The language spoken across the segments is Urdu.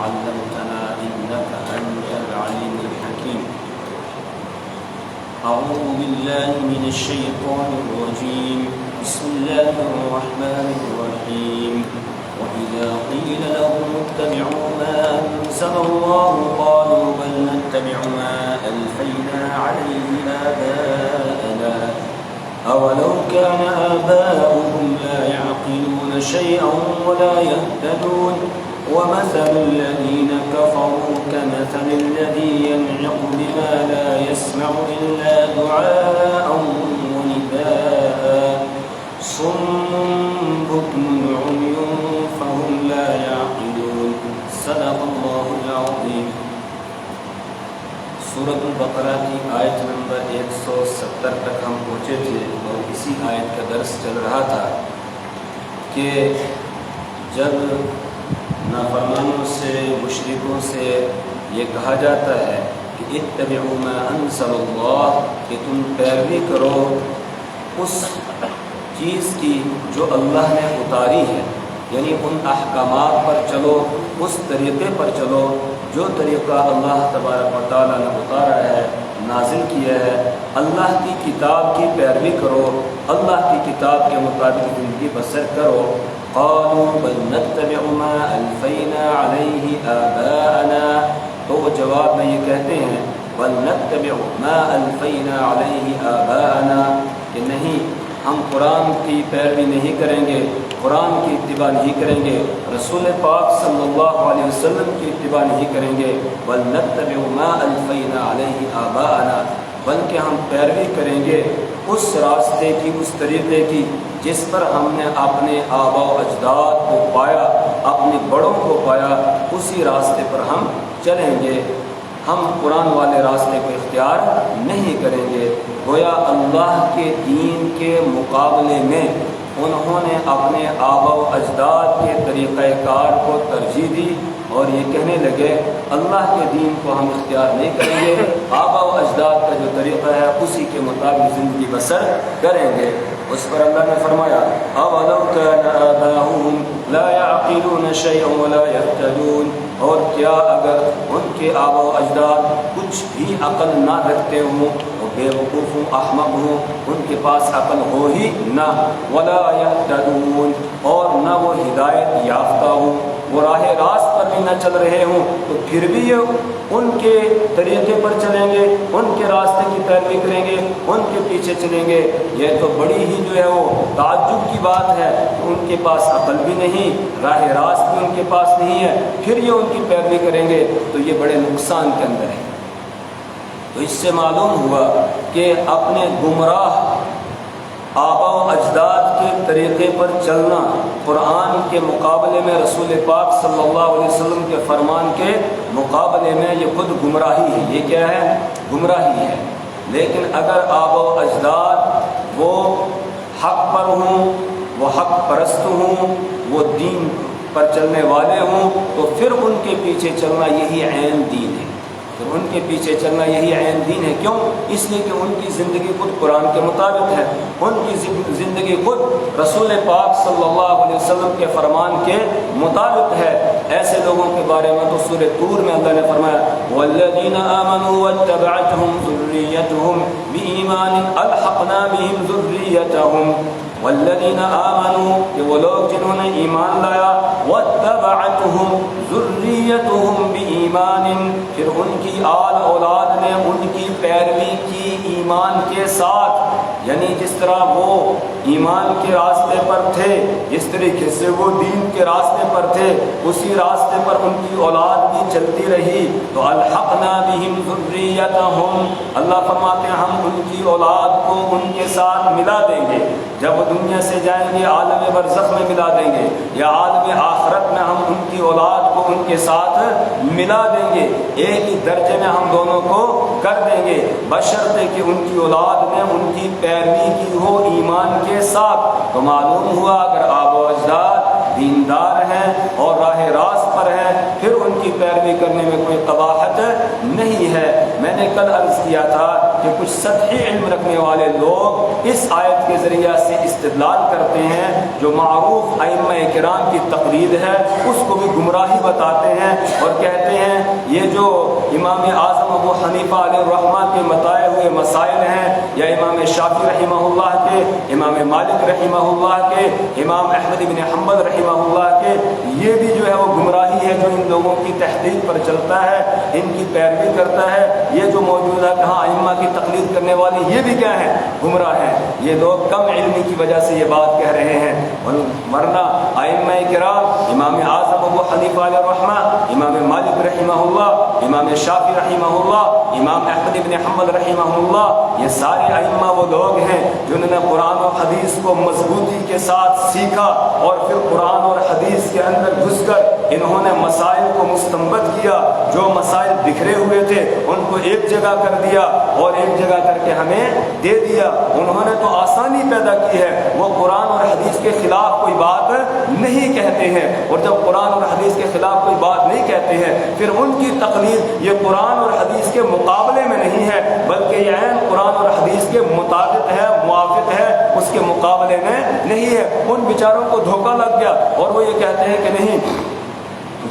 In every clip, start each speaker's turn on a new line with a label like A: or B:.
A: علمتنا إنك أنت العليم الحكيم. أعوذ بالله من الشيطان الرجيم. بسم الله الرحمن الرحيم. وإذا قيل لهم اتبعوا ما أنزل الله قالوا بل نتبع ما ألفينا عليه آباءنا أولو كان آباؤهم لا يعقلون شيئا ولا يهتدون ومثل الذين كفروا كمثل الذي ينعق بما لا يسمع إلا دعاء ونداء صم بكم عمي فهم لا يعقلون. صدق الله العظيم. سورۃ البقرہ کی آیت نمبر 170 تک ہم پہنچے تھے اور اسی آیت کا درس چل رہا تھا کہ جب نافرمانوں سے مشرکوں سے یہ کہا جاتا ہے کہ اتبعوا ما انزل اللہ، کہ تم پیروی کرو اس چیز کی جو اللہ نے اتاری ہے، یعنی ان احکامات پر چلو، اس طریقے پر چلو جو طریقہ اللہ تبارک و تعالیٰ نے اتارا ہے، نازل کیا ہے. اللہ کی کتاب کی پیروی کرو، اللہ کی کتاب کے مطابق زندگی بسر کرو. قالوا بل نتبع ما الفینا علیہ آباءنا، تو وہ جواب میں یہ کہتے ہیں بل نتبع ما الفینا علیہ آباءنا، کہ نہیں، ہم قرآن کی پیروی نہیں کریں گے، قرآن کی اتباع نہیں کریں گے، رسول پاک صلی اللہ علیہ وسلم کی اتباع نہیں کریں گے. بل نتبع ما الفینا علیہ آباءنا، بلکہ ہم پیروی کریں گے اس راستے کی، اس طریقے کی جس پر ہم نے اپنے آباء و اجداد کو پایا، اپنے بڑوں کو پایا، اسی راستے پر ہم چلیں گے. ہم قرآن والے راستے کو اختیار نہیں کریں گے. گویا اللہ کے دین کے مقابلے میں انہوں نے اپنے آباء و اجداد کے طریقہ کار کو ترجیح دی اور یہ کہنے لگے اللہ کے دین کو ہم اختیار نہیں کریں گے، آباء و اجداد کا جو طریقہ ہے اسی کے مطابق زندگی بسر کریں گے. اس پر اللہ نے فرمایا اولو کان آباؤہم لا یعقلون شیئا ولا یہتدون، اور کیا اگر ان کے آباء و اجداد کچھ بھی عقل نہ رکھتے ہوں، وہ بے وقوف ہوں، احمق ہوں، ان کے پاس عقل ہو ہی نہ، ولا یہتدون، اور نہ وہ ہدایت یافتہ ہوں، وہ راہ راست پر بھی نہ چل رہے ہوں، تو پھر بھی یہ ان کے طریقے پر چلیں گے، ان کے راستے کی پیروی کریں گے، ان کے پیچھے چلیں گے. یہ تو بڑی ہی جو ہے وہ تعجب کی بات ہے کہ ان کے پاس عقل بھی نہیں، راہ راست بھی ان کے پاس نہیں ہے، پھر یہ ان کی پیروی کریں گے تو یہ بڑے نقصان کے اندر ہے. تو اس سے معلوم ہوا کہ اپنے گمراہ آباء و اجداد کے طریقے پر چلنا قرآن کے مقابلے میں، رسول پاک صلی اللہ علیہ وسلم کے فرمان کے مقابلے میں یہ خود گمراہی ہے. یہ کیا ہے؟ گمراہی ہے. لیکن اگر آباء و اجداد وہ حق پر ہوں، وہ حق پرست ہوں، وہ دین پر چلنے والے ہوں، تو پھر ان کے پیچھے چلنا یہی عین دین ہے. پھر ان کے پیچھے چلنا یہی عین دین ہے. کیوں؟ اس لیے کہ ان کی زندگی خود قرآن کے مطابق ہے، ان کی زندگی خود رسول پاک صلی اللہ علیہ وسلم کے فرمان کے مطابق ہے. ایسے لوگوں کے بارے میں تو سورہ طور میں اللہ نے فرمایا والذین آمنوا واتبعتهم ذریتهم بإیمان الحقنا بهم ذریتهم، والذین آمنوا، کہ وہ لوگ جنہوں نے ایمان لایا، واتبعتهم ذریتهم بإیمان، پھر ان کی آل اولاد نے ان کی پیروی کی ایمان کے ساتھ، یعنی جس طرح وہ ایمان کے راستے پر تھے، جس طریقے سے وہ دین کے راستے پر تھے، اسی راستے پر ان کی اولاد بھی چلتی رہی. تو الحقنا بہم ذریتہم، اللہ فرماتے ہیں ہم ان کی اولاد کو ان کے ساتھ ملا دیں گے. جب وہ دنیا سے جائیں گے عالم برزخ میں ملا دیں گے، یا عالم آخرت میں ہم ان کی اولاد کو ان کے ساتھ ملا دیں گے، ایک ہی درجے میں ہم دونوں کو کر دیں گے، بشرطے کہ ان کی اولاد نے ان کی پیروی کی ہو ایمان کے ساتھ. تو معلوم ہوا اگر آباء و اجداد دیندار ہیں اور راہ راست پر ہیں، پھر ان کی پیروی کرنے میں کوئی قباحت نہیں ہے. میں نے میں نے کل عرض کیا تھا کہ کچھ سطحی علم رکھنے والے لوگ اس آیت کے ذریعہ سے استدلال کرتے ہیں، جو معروف ائمہ کرام کی تقلید ہے اس کو بھی گمراہی بتاتے ہیں اور کہتے ہیں یہ جو امام اعظم ابو حنیفہ علیہ الرحمہ کے بتائے ہوئے مسائل ہیں، یا امام شافعی رحمہ اللہ کے، امام مالک رحمہ اللہ کے، امام احمد بن حنبل رحمہ اللہ کے، یہ بھی جو ہے وہ گمراہی ہے جو ان لوگوں کی تحقیق پر چلتا ہے، ان کی پیروی کرتا ہے۔ یہ جو موجودہ کہاں ائمہ کی تقلید کرنے والے یہ بھی کیا ہیں؟ گمراہ ہیں۔ یہ لوگ کم علمی کی وجہ سے یہ بات کہہ رہے ہیں، ورنہ ائمہ کرام امام اعظم ابو حنیفہ علیہ الرحمہ، امام مالک رحمہ اللہ، امام شافعی رحمہ اللہ، امام احمد بن حنبل رحمہ اللہ، یہ سارے ائمہ وہ لوگ ہیں جنہوں نے قرآن و حدیث کو مضبوطی کے ساتھ سیکھا اور پھر قرآن اور حدیث کے اندر گھس کر انہوں نے مسائل کو مستنبط کیا، جو مسائل بکھرے ہوئے تھے ان کو ایک جگہ کر دیا اور ایک جگہ کر کے ہمیں دے دیا۔ انہوں نے تو آسانی پیدا کی ہے، وہ قرآن اور حدیث کے خلاف کوئی بات نہیں کہتے ہیں، اور جب قرآن اور حدیث کے خلاف کوئی بات نہیں کہتے ہیں پھر ان کی تقلید یہ قرآن اور حدیث کے مقابلے میں نہیں ہے بلکہ یہ عین قرآن اور حدیث کے مطابق ہے، موافق ہے، اس کے مقابلے میں نہیں ہے۔ ان بیچاروں کو دھوکہ لگ گیا اور وہ یہ کہتے ہیں کہ نہیں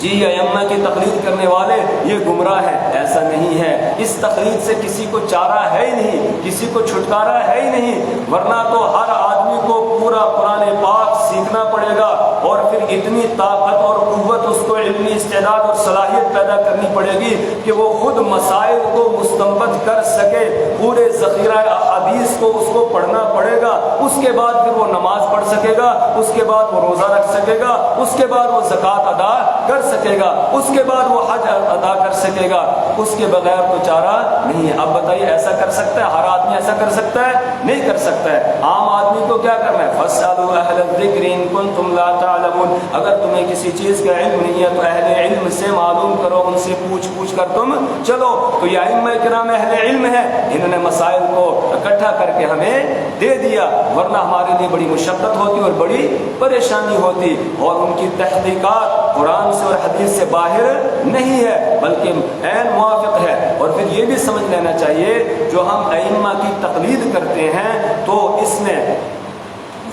A: جی ائمہ کی تقلید کرنے والے یہ گمراہ ہیں۔ ایسا نہیں ہے، اس تقلید سے کسی کو چارہ ہے ہی نہیں، کسی کو چھٹکارا ہے ہی نہیں، ورنہ تو ہر آدمی کو پورا قرآن پاک سیکھنا پڑے گا اور پھر اتنی طاقت اور قوت اس کو علمی استعداد اور صلاحیت پیدا کرنی پڑے گی کہ وہ خود مسائل کو مستنبط کر سکے، پورے ذخیرہ احادیث کو اس کو پڑھنا پڑے گا، اس کے بعد پھر وہ نماز پڑھ سکے گا، اس کے بعد وہ روزہ رکھ سکے گا، اس کے بعد وہ زکوٰۃ ادا کر سکے گا، اس کے بعد وہ حج ادا کر سکے گا، اس کے بغیر تو چارہ نہیں ہے۔ اب بتائیے ایسا کر سکتا ہے؟ ہر آدمی ایسا کر سکتا ہے؟ نہیں کر سکتا ہے۔ عام آدمی کو کیا کرنا ہے؟ فَاسْأَلُوا أَهْلَ الذِّكْرِ إِن كُنتُمْ لَا تَعْلَمُونَ، اگر تمہیں کسی چیز کا علم نہیں ہے تو اہل علم سے معلوم کرو، ان سے پوچھ کر تم چلو۔ تو یہ ائمہ کرام اہل علم ہے، انہوں نے مسائل کو اکٹھا کر کے ہمیں دے دیا، ورنہ ہمارے لیے بڑی مشقت ہوتی اور بڑی پریشانی ہوتی، اور ان کی تحقیقات قرآن سے اور حدیث سے باہر نہیں ہے بلکہ عین موافق ہے۔ اور پھر یہ بھی سمجھ لینا چاہیے جو ہم ائمہ کی تقلید کرتے ہیں تو اس میں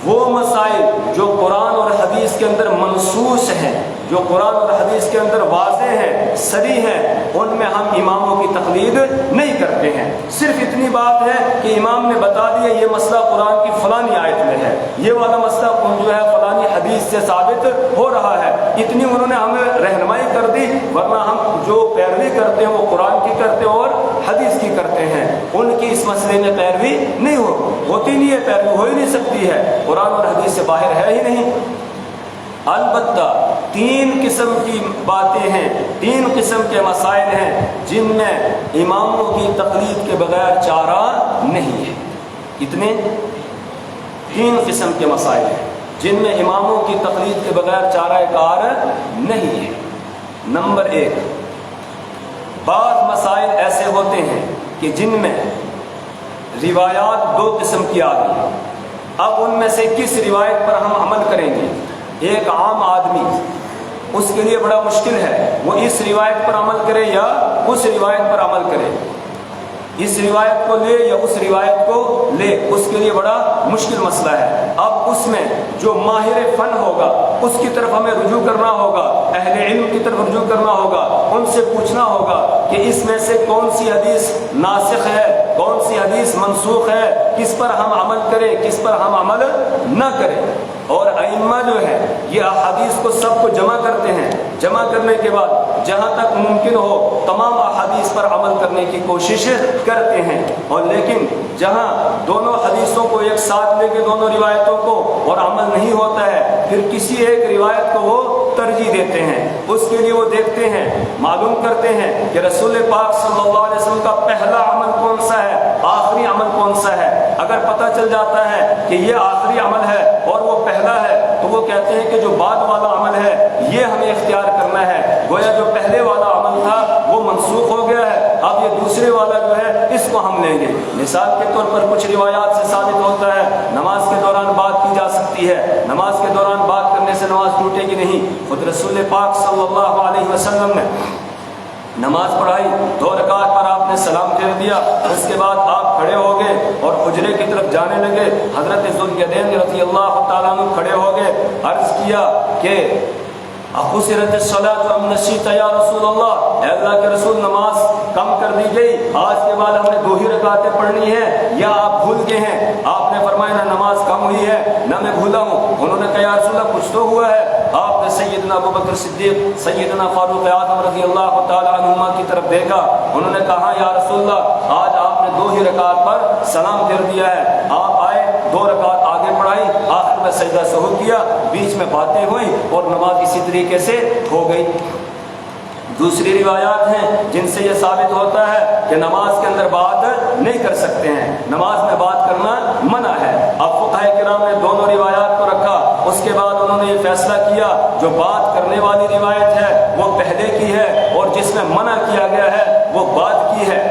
A: وہ مسائل جو قرآن اور حدیث کے اندر منصوص ہیں، جو قرآن اور حدیث کے اندر واضح ہیں، صریح ہیں، ان میں ہم اماموں کی تقلید نہیں کرتے ہیں۔ صرف اتنی بات ہے کہ امام نے بتا دیا یہ مسئلہ قرآن کی فلانی آیت میں ہے، یہ والا مسئلہ جو ہے فلانی حدیث سے ثابت ہو رہا ہے، اتنی انہوں نے ہمیں رہنمائی کر دی، ورنہ ہم جو پیروی کرتے ہیں وہ قرآن کی کرتے ہیں اور حدیث کی کرتے ہیں، ان کی اس مسئلے میں پیروی نہیں ہوتی نہیں ہے، پیروی ہو ہی نہیں سکتی ہے، قرآن اور حدیث سے باہر ہے ہی نہیں۔ البتہ تین قسم کی باتیں ہیں، تین قسم کے مسائل ہیں جن میں اماموں کی تقلید کے بغیر چارہ نہیں ہے۔ اتنے تین قسم کے مسائل ہیں جن میں اماموں کی تقلید کے بغیر چارہ کار نہیں ہے۔ نمبر ایک، بعض مسائل ایسے ہوتے ہیں کہ جن میں روایات دو قسم کی آ گئی، اب ان میں سے کس روایت پر ہم عمل کریں گے؟ ایک عام آدمی، اس کے لیے بڑا مشکل ہے وہ اس روایت پر عمل کرے یا اس روایت پر عمل کرے، اس روایت کو لے یا اس روایت کو لے، اس کے لیے بڑا مشکل مسئلہ ہے۔ اب اس میں جو ماہر فن ہوگا اس کی طرف ہمیں رجوع کرنا ہوگا، اہل علم کی طرف رجوع کرنا ہوگا، ان سے پوچھنا ہوگا کہ اس میں سے کون سی حدیث ناسخ ہے، کون سی حدیث منسوخ ہے، کس پر ہم عمل کریں، کس پر ہم عمل نہ کریں۔ اور ائمہ جو ہے یہ احادیث کو سب کو جمع کرتے ہیں، جمع کرنے کے بعد جہاں تک ممکن ہو تمام احادیث پر عمل کرنے کی کوشش کرتے ہیں، اور لیکن جہاں دونوں حدیثوں کو ایک ساتھ لے کے دونوں روایتوں کو اور عمل نہیں ہوتا ہے پھر کسی ایک روایت کو وہ ترجیح دیتے ہیں۔ اس کے لیے وہ دیکھتے ہیں، معلوم کرتے ہیں کہ رسول پاک صلی اللہ علیہ وسلم کا پہلا عمل کون سا ہے، آخری عمل کون سا ہے۔ اگر پتہ چل جاتا ہے کہ یہ آخری عمل ہے اور وہ پہلا ہے تو وہ کہتے ہیں کہ جو بعد والا عمل ہے یہ ہمیں اختیار کرنا ہے، گویا جو پہلے والا عمل تھا وہ منسوخ ہو گیا ہے، اب یہ دوسرے والا جو ہے اس کو ہم لیں گے۔ مثال کے طور پر کچھ روایات سے ثابت ہوتا ہے نماز کے دوران بات کی جا سکتی ہے، نماز کے دوران بات کرنے سے نماز ٹوٹے گی نہیں۔ خود رسول پاک صلی اللہ علیہ وسلم نے نماز پڑھائی، 2 رکعت پر آپ آپ نے سلام پھیر دیا، اس کے بعد آپ کھڑے ہو گئے اور حجرے کی طرف جانے لگے۔ حضرت ذوالیدین رضی اللہ تعالیٰ عنہ کھڑے ہو گئے، عرض کیا کہ اقصرت الصلاۃ ام نسیت یا رسول اللہ، اے اللہ کے رسول نماز کم کر دی گئی، آج کے بعد ہم نے 2 ہی رکعتیں پڑھنی ہیں یا آپ بھول گئے ہیں؟ آپ نے فرمایا نہ نماز کم ہوئی ہے نہ میں بھولا ہوں۔ انہوں نے کہا یا رسول اللہ کچھ تو ہوا ہے۔ آپ نے سیدنا ابوبکر صدیق، سیدنا فاروق اعظم رضی اللہ تعالی عنہما کی طرف دیکھا، انہوں نے کہا یا رسول اللہ آج آپ نے 2 ہی رکعت پر سلام پھیر دیا ہے۔ آپ آئے 2 رکعت آگے پڑھائی، آخر میں سجدہ سہو کیا، بیچ میں باتیں ہوئی اور نماز اسی طریقے سے ہو گئی۔ دوسری روایات ہیں جن سے یہ ثابت ہوتا ہے کہ نماز کے اندر بات نہیں کر سکتے ہیں، نماز میں بات کرنا منع ہے۔ اب فقہاء کرام نے دونوں روایات کو رکھا، اس کے بعد انہوں نے یہ فیصلہ کیا جو بات کرنے والی روایت ہے وہ پہلے کی ہے اور جس میں منع کیا گیا ہے وہ بعد کی ہے،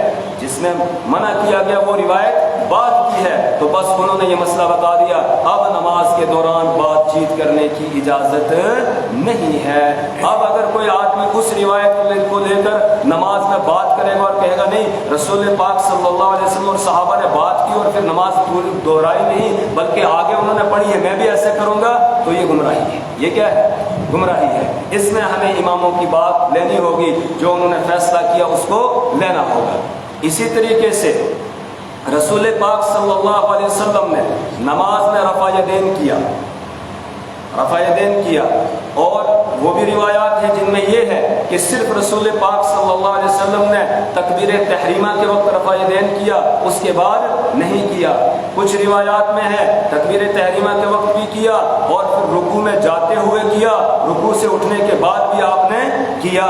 A: جس میں منع کیا گیا وہ روایت بعد کی ہے۔ تو بس انہوں نے یہ مسئلہ بتا دیا، اب نماز کے دوران بات چیت کرنے کی اجازت نہیں ہے۔ اب اگر کوئی آدمی اس روایت کو لے کر نماز میں بات کرے گا اور کہے گا نہیں رسول پاک صلی اللہ علیہ وسلم اور صحابہ نے بات کی اور پھر نماز پوری دہرائی نہیں بلکہ آگے انہوں نے پڑھی ہے میں بھی ایسے کروں گا، تو یہ گمراہی ہے۔ یہ کیا ہے؟ گمراہی ہے۔ اس میں ہمیں اماموں کی بات لینی ہوگی، جو انہوں نے فیصلہ کیا اس کو لینا ہوگا۔ اسی طریقے سے رسول پاک صلی اللہ علیہ وسلم نے نماز میں رفع یدین کیا اور وہ بھی روایات ہیں جن میں یہ ہے کہ صرف رسول پاک صلی اللہ علیہ وسلم نے تکبیر تحریمہ کے وقت رفع یدین کیا، اس کے بعد نہیں کیا۔ کچھ روایات میں ہے تکبیر تحریمہ کے وقت بھی کیا اور پھر رکوع میں جاتے ہوئے کیا، رکوع سے اٹھنے کے بعد بھی آپ نے کیا۔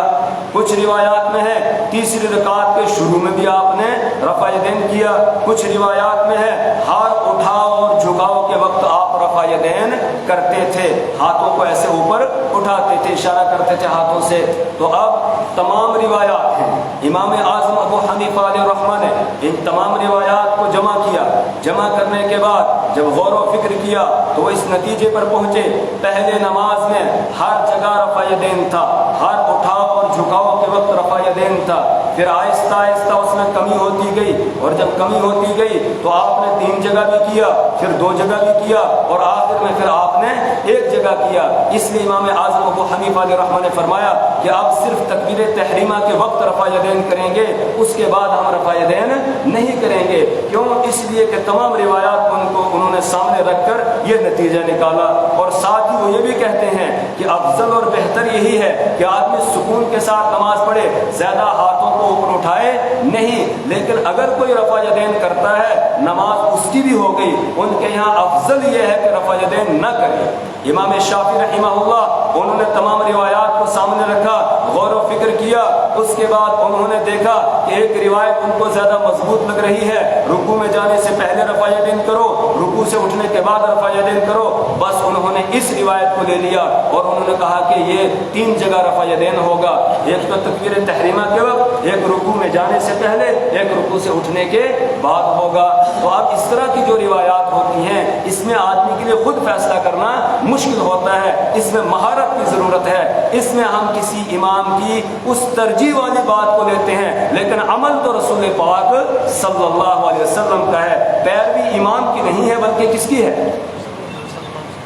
A: کچھ روایات میں ہے تیسری رکعت کے شروع میں بھی آپ نے رفع یدین کیا۔ کچھ روایات میں ہے ہاتھ اٹھاؤ اور جھکاؤ کے وقت آپ رفع یدین کرتے تھے، ہاتھوں کو ایسے اوپر اٹھاتے تھے، اشارہ کرتے تھے ہاتھوں سے۔ تو اب تمام روایات ہیں، امام اعظم ابو حنیفہ علیہ الرحمہ نے ان تمام روایات کو جمع کیا۔ جمع کرنے کے بعد جب غور و فکر کیا تو وہ اس نتیجے پر پہنچے پہلے نماز میں ہر جگہ رفع یدین تھا، ہر اٹھاؤ اور جھکاؤ کے وقت رفع یدین تھا۔ پھر آہستہ آہستہ اس میں کمی ہوتی گئی اور جب کمی ہوتی گئی تو آپ نے 3 جگہ بھی کیا، پھر 2 جگہ بھی کیا اور آخر میں پھر آپ نے 1 جگہ کیا۔ اس لیے امام اعظم ابو حنیفہ علیہ الرحمہ نے فرمایا کہ آپ صرف تکبیر تحریمہ کے وقت رفع یدین کریں گے، اس کے بعد ہم رفع یدین نہیں کریں گے۔ کیوں؟ اس لیے کہ تمام روایات کو انہوں نے سامنے رکھ کر یہ نتیجہ نکالا، اور ساتھ ہی وہ یہ بھی کہتے ہیں کہ افضل اور بہتر یہی ہے کہ آدمی سکون کے ساتھ نماز پڑھے، زیادہ ہاتھوں کو اوپر اٹھائے نہیں، لیکن اگر کوئی رفع یدین کرتا ہے نماز اس کی بھی ہو گئی۔ ان کے یہاں افضل یہ ہے کہ رفع یدین نہ کرے۔ امام شافعی رحمہ اللہ انہوں نے تمام روایات کو سامنے رکھا، غور و فکر کیا، اس کے بعد انہوں نے دیکھا کہ ایک روایت ان کو زیادہ مضبوط لگ رہی ہے، رکوع میں جانے سے پہلے رفع یدین کرو، رکوع سے اٹھنے کے بعد رفع یدین کرو۔ بس انہوں نے اس روایت کو لے لیا اور انہوں نے کہا کہ یہ 3 جگہ رفع یدین ہوگا، ایک تو تکبیر تحریمہ کے وقت، ایک رکوع میں جانے سے پہلے، ایک رکوع سے اٹھنے کے بعد ہوگا۔ تو اب اس طرح کی جو روایات ہوتی ہیں اس میں آدمی کے لیے خود فیصلہ کرنا مشکل ہوتا ہے، اس میں مہارت کی ضرورت ہے۔ اس میں ہم کسی امام کی اس ترجیح والی بات کو لیتے ہیں، لیکن عمل تو رسول پاک صلی اللہ علیہ وسلم کا ہے، پیروی امام کی نہیں ہے بلکہ کس کی ہے؟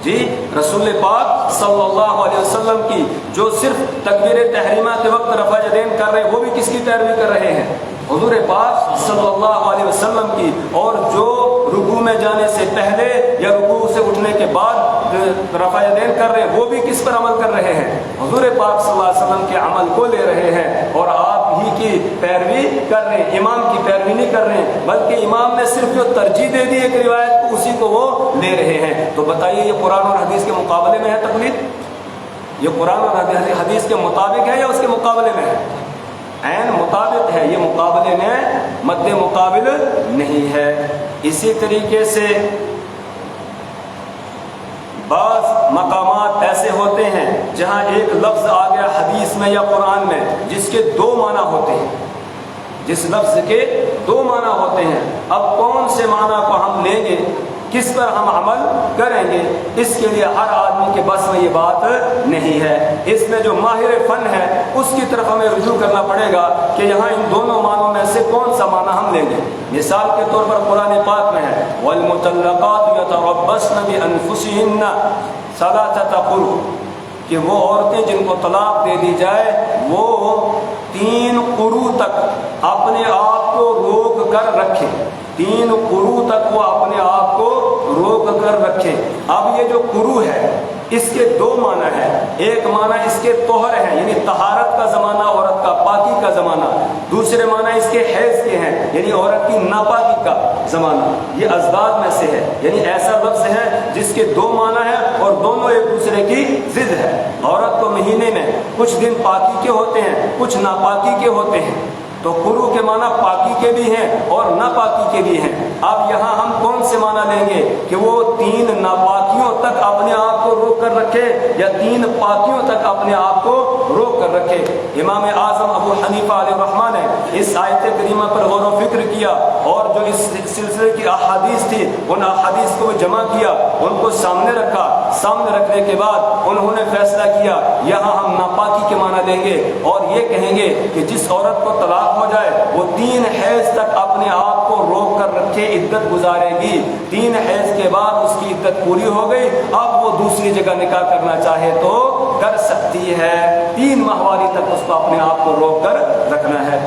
A: جی رسول پاک صلی اللہ علیہ وسلم کی، جو صرف تکبیر تحریمہ کے وقت رفع یدین کر رہے ہیں وہ بھی کس کی پیروی کر رہے ہیں؟ حضور پاک صلی اللہ علیہ وسلم کی۔ اور جو رکوع میں جانے سے پہلے یا رکوع سے اٹھنے کے بعد رفع یدین کر رہے ہیں وہ بھی کس پر عمل کر رہے ہیں؟ حضور پاک صلی اللہ علیہ وسلم کے عمل کو لے رہے ہیں، اور آپ ہی کی پیروی کر رہے ہیں، امام کی پیروی نہیں کر رہے ہیں، بلکہ امام نے صرف جو ترجیح دے دی ایک روایت کو اسی کو وہ لے رہے ہیں۔ تو بتائیے یہ قرآن اور حدیث کے مقابلے میں ہے تقلید؟ یہ قرآن اور حدیث کے مطابق ہے یا اس کے مقابلے میں ہے؟ عین مطابق ہے، یہ مقابلے میں مد مقابل نہیں ہے۔ اسی طریقے سے بعض مقامات ایسے ہوتے ہیں جہاں ایک لفظ آ گیا حدیث میں یا قرآن میں جس کے 2 معنی ہوتے ہیں، جس لفظ کے 2 معنی ہوتے ہیں۔ اب کون سے معنی کو ہم لیں گے کس پر ہم عمل کریں گے؟ اس کے لیے ہر آدمی کے بس میں یہ بات نہیں ہے. اس میں جو ماہر فن ہے اس کی طرف ہمیں رجوع کرنا پڑے گا کہ یہاں ان دونوں معنوں میں سے کون سا معنی ہم لیں گے. مثال کے طور پر قرآن پاک میں ہے وَالْمُطَلَّقَاتُ يَتَرَبَّصْنَ بِأَنفُسِهِنَّ ثَلَاثَةَ قُرُوء، کہ وہ عورتیں جن کو طلاق دے دی جائے وہ 3 قروء تک اپنے آپ کو روک کر رکھے. 3 قروء تک وہ اپنے آپ کو روک کر رکھے. اب یہ جو قروء ہے اس کے 2 معنی ہیں. ایک معنی اس کے طہر ہے یعنی طہارت کا زمانہ، عورت کا پاکی کا زمانہ. دوسرے معنی اس کے حیض کے ہیں یعنی عورت کی ناپاکی کا زمانہ. یہ ازداد میں سے ہے یعنی ایسا لفظ ہے جس کے 2 معنی ہیں اور دونوں ایک دوسرے کی ضد ہے. عورت کو مہینے میں کچھ دن پاکی کے ہوتے ہیں، کچھ ناپاکی کے ہوتے ہیں. تو قروء کے معنی پاکی کے بھی ہیں اور ناپاکی کے بھی ہیں. اب یہاں ہم کون سے معنی لیں گے کہ وہ 3 ناپاکیوں تک اپنے آپ کو روک کر رکھے یا 3 پاکیوں تک اپنے آپ کو روک کر رکھے؟ امام اعظم ابو حنیفہ علیہ الرحمہ نے اس آیت کریمہ پر غور و فکر کیا اور جو اس سلسلے کی احادیث تھی ان احادیث کو جمع کیا، ان کو سامنے رکھا. سامنے رکھنے کے بعد انہوں نے فیصلہ کیا یہاں ہم ناپاکی کے معنی لیں گے اور یہ کہیں گے کہ جس عورت کو طلاق ہو جائے وہ 3 حیض تک اپنے آپ کو روک کر رکھے عدت گزارے گی. 3 حیض کے بعد اس کی عدت پوری ہو گئی، اب وہ دوسری جگہ نکاح کرنا چاہے تو کر سکتی ہے. 3 ماہواری تک اس کو اپنے آپ کو روک کر رکھنا ہے.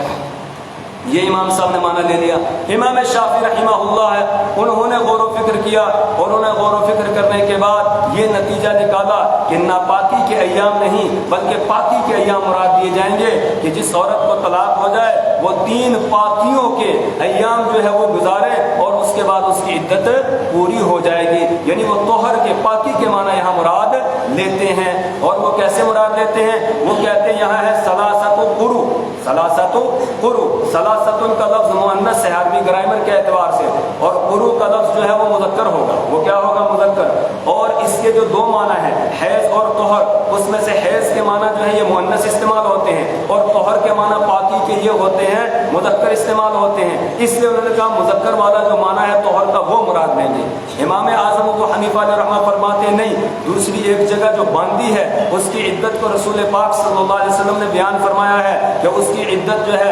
A: یہ امام صاحب نے معنی لے لیا. امام شافعی رحمہ اللہ ہے انہوں نے غور و فکر کیا اور انہوں نے غور و فکر کرنے کے بعد یہ نتیجہ نکالا کہ ناپاکی کے ایام نہیں بلکہ پاکی کے ایام مراد دیے جائیں گے کہ جس عورت کو طلاق ہو جائے وہ 3 پاکیوں کے ایام جو ہے وہ گزارے اور اس کے بعد اس کی عدت پوری ہو جائے گی. یعنی وہ طہر کے پاکی کے معنی یہاں مراد لیتے ہیں. اور وہ کیسے مراد لیتے ہیں؟ وہ کہتے ہیں یہاں ہے ثلاثۃ قروء. ثلاثۃ قروء، ثلاثۃ کا لفظ مؤنث ہے عربی گرامر کے اعتبار سے اور قروء کا لفظ جو ہے وہ مذکر ہوگا. وہ کیا ہوگا؟ مذکر. اور اس کے جو 2 معنی ہیں حیض اور طہر، اس میں سے حیض کے معنی جو ہے یہ مؤنث استعمال ہوتے ہیں اور طہر کے معنی پاکی کے یہ ہوتے ہیں مذکر استعمال ہوتے ہیں. اس لیے انہوں نے کہا مذکر والا جو معنی ہے طہر کا وہ مراد لیں گے. امام اعظم ابو حنیفہ علیہ رحمہ فرماتے ہیں نہیں، دوسری ایک جگہ جو باندھی ہے اس کی عدت کو رسول پاک صلی اللہ علیہ وسلم نے بیان فرمایا ہے کہ اس کی عدت جو ہے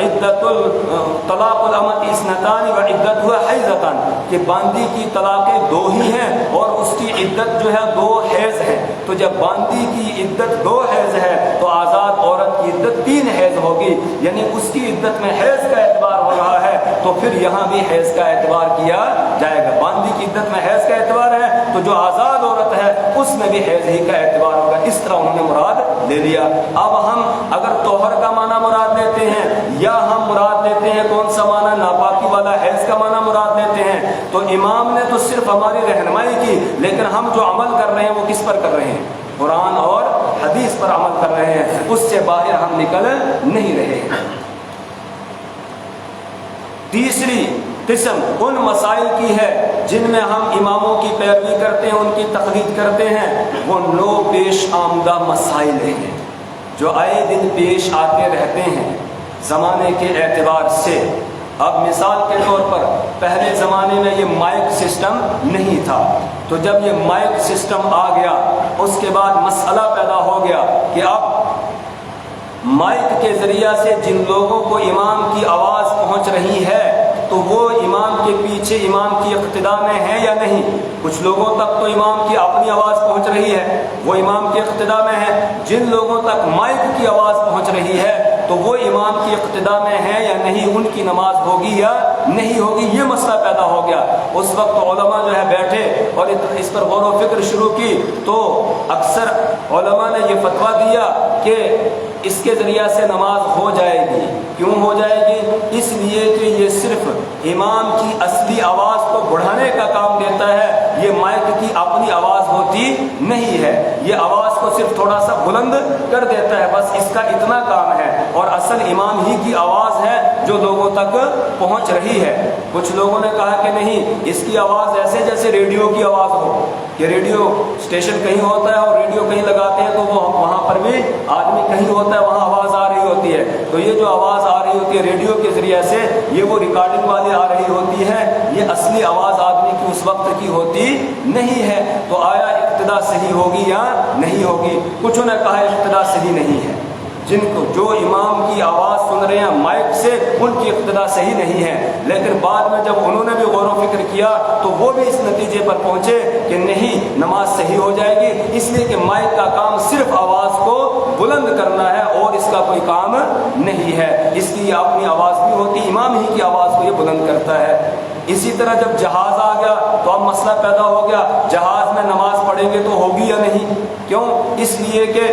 A: عدت طلاق الامۃ اثنتان و عدتها حیضتان، کہ باندھی کی طلاقیں 2 ہی ہیں اور اس کی عدت جو ہے 2 حیض ہے. تو جب باندھی کی عدت 2 حیض ہے تو آزاد عورت کی عدت 3 حیض ہوگی. یعنی اس کی عدت میں حیض کا اعتبار ہو رہا ہے تو پھر یہاں بھی حیض کا اعتبار کیا جائے گا. باندھی کی عدت میں حیض کا اعتبار ہے تو جو آزاد عورت ہے اس میں بھی حیض ہی کا اعتبار ہوگا. اس طرح انہوں نے مراد لے لیا. اب ہم اگر طہر کا معنی مراد لیتے ہیں یا ہم مراد لیتے ہیں کون سا معنی ناپاکی والا حیض کا معنی مراد لیتے ہیں تو امام نے تو صرف ہماری رہنمائی کی لیکن ہم جو عمل کر رہے ہیں وہ کس پر کر رہے ہیں؟ قرآن اور حدیث پر عمل کر رہے ہیں. اس سے باہر ہم نکل نہیں رہے ہیں. تیسری قسم ان مسائل کی ہے جن میں ہم اماموں کی پیروی کرتے ہیں، ان کی تقلید کرتے ہیں. وہ نو پیش آمدہ مسائل ہیں جو آئے دن پیش آتے رہتے ہیں زمانے کے اعتبار سے. اب مثال کے طور پر پہلے زمانے میں یہ مائک سسٹم نہیں تھا، تو جب یہ مائک سسٹم آ گیا اس کے بعد مسئلہ پیدا ہو گیا کہ اب مائک کے ذریعہ سے جن لوگوں کو امام کی آواز پہنچ رہی ہے تو وہ امام کے پیچھے امام کی اقتداء میں ہے یا نہیں؟ کچھ لوگوں تک تو امام کی اپنی آواز پہنچ رہی ہے، وہ امام کی اقتداء میں ہے. جن لوگوں تک مائک کی آواز پہنچ رہی ہے تو وہ امام کی اقتداء میں ہے یا نہیں، ان کی نماز ہوگی یا نہیں ہوگی. یہ مسئلہ پیدا ہو گیا. اس وقت علماء جو ہے بیٹھے اور اس پر غور و فکر شروع کی تو اکثر علماء نے یہ فتویٰ دیا کہ اس کے ذریعہ سے نماز ہو جائے گی. کیوں ہو جائے گی؟ اس لیے کہ یہ صرف امام کی اصلی آواز کو بڑھانے کا کام دیتا ہے. یہ مائک کی اپنی آواز ہوتی نہیں ہے، یہ آواز کو صرف تھوڑا سا بلند کر دیتا ہے، بس اس کا اتنا کام ہے. اور اصل امام ہی کی آواز ہے جو لوگوں تک پہنچ رہی ہے. کچھ لوگوں نے کہا کہ نہیں، اس کی آواز ایسے جیسے ریڈیو کی آواز ہو کہ ریڈیو اسٹیشن کہیں ہوتا ہے اور ریڈیو کہیں لگاتے ہیں تو وہ وہاں پر بھی آدمی کہیں ہوتا ہے، وہاں آواز آ رہی ہوتی ہے. تو یہ جو آواز آ رہی ہوتی ہوتی ہے ریڈیو کے ذریعے سے، یہ وہ ریکارڈنگ والی آ رہی ہوتی ہے، یہ اصلی آواز آدمی کی اس وقت کی ہوتی نہیں ہے۔ تو آیا اقتدا صحیح ہوگی یا نہیں ہوگی؟ کچھوں نے کہا اقتدا صحیح نہیں ہے، جن کو جو امام کی آواز سن رہے ہیں مائک سے ان کی اقتدا صحیح نہیں ہے۔ لیکن بعد میں جب انہوں نے بھی غور و فکر کیا تو وہ بھی اس نتیجے پر پہنچے کہ نہیں، نماز صحیح ہو جائے گی، اس لیے کہ مائک کا کام صرف آواز کو بلند کرنا ہے اور اس کا کوئی کام نہیں ہے، اس لیے اپنی آواز بھی ہوتی، امام ہی کی آواز کو یہ بلند کرتا ہے۔ اسی طرح جب جہاز آ گیا تو اب مسئلہ پیدا ہو گیا، جہاز میں نماز پڑھیں گے تو ہوگی یا نہیں؟ کیوں؟ اس لیے کہ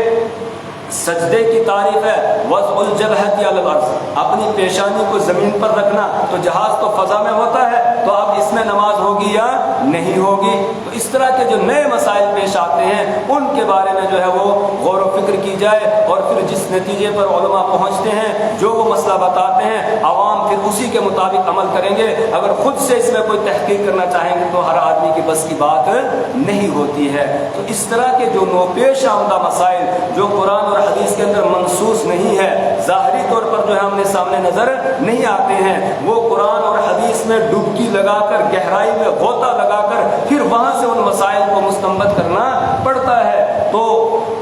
A: سجدے کی تعریف ہے وضع الجبہۃ علی الارض، اپنی پیشانی کو زمین پر رکھنا، تو جہاز تو فضا میں ہوتا ہے، تو اب اس میں نماز ہوگی یا نہیں ہوگی؟ تو اس طرح کے جو نئے مسائل پیش آتے ہیں ان کے بارے میں جو ہے وہ غور و فکر کی جائے، اور پھر جس نتیجے پر علماء پہنچتے ہیں، جو وہ مسئلہ بتاتے ہیں، عوام پھر اسی کے مطابق عمل کریں گے۔ اگر خود سے اس میں کوئی تحقیق کرنا چاہیں گے تو ہر آدمی کی بس کی بات نہیں ہوتی ہے۔ تو اس طرح کے جو نوپیش آمدہ مسائل جو قرآن اور حدیث کے اندر منصوص نہیں ہے، ظاہری طور پر جو ہے ہم نے سامنے نظر نہیں آتے ہیں، وہ قرآن اور حدیث میں ڈبکی لگا کر، گہرائی میں غوطہ لگا کر پھر وہاں سے ان مسائل کو مستنبط کرنا پڑتا ہے۔ تو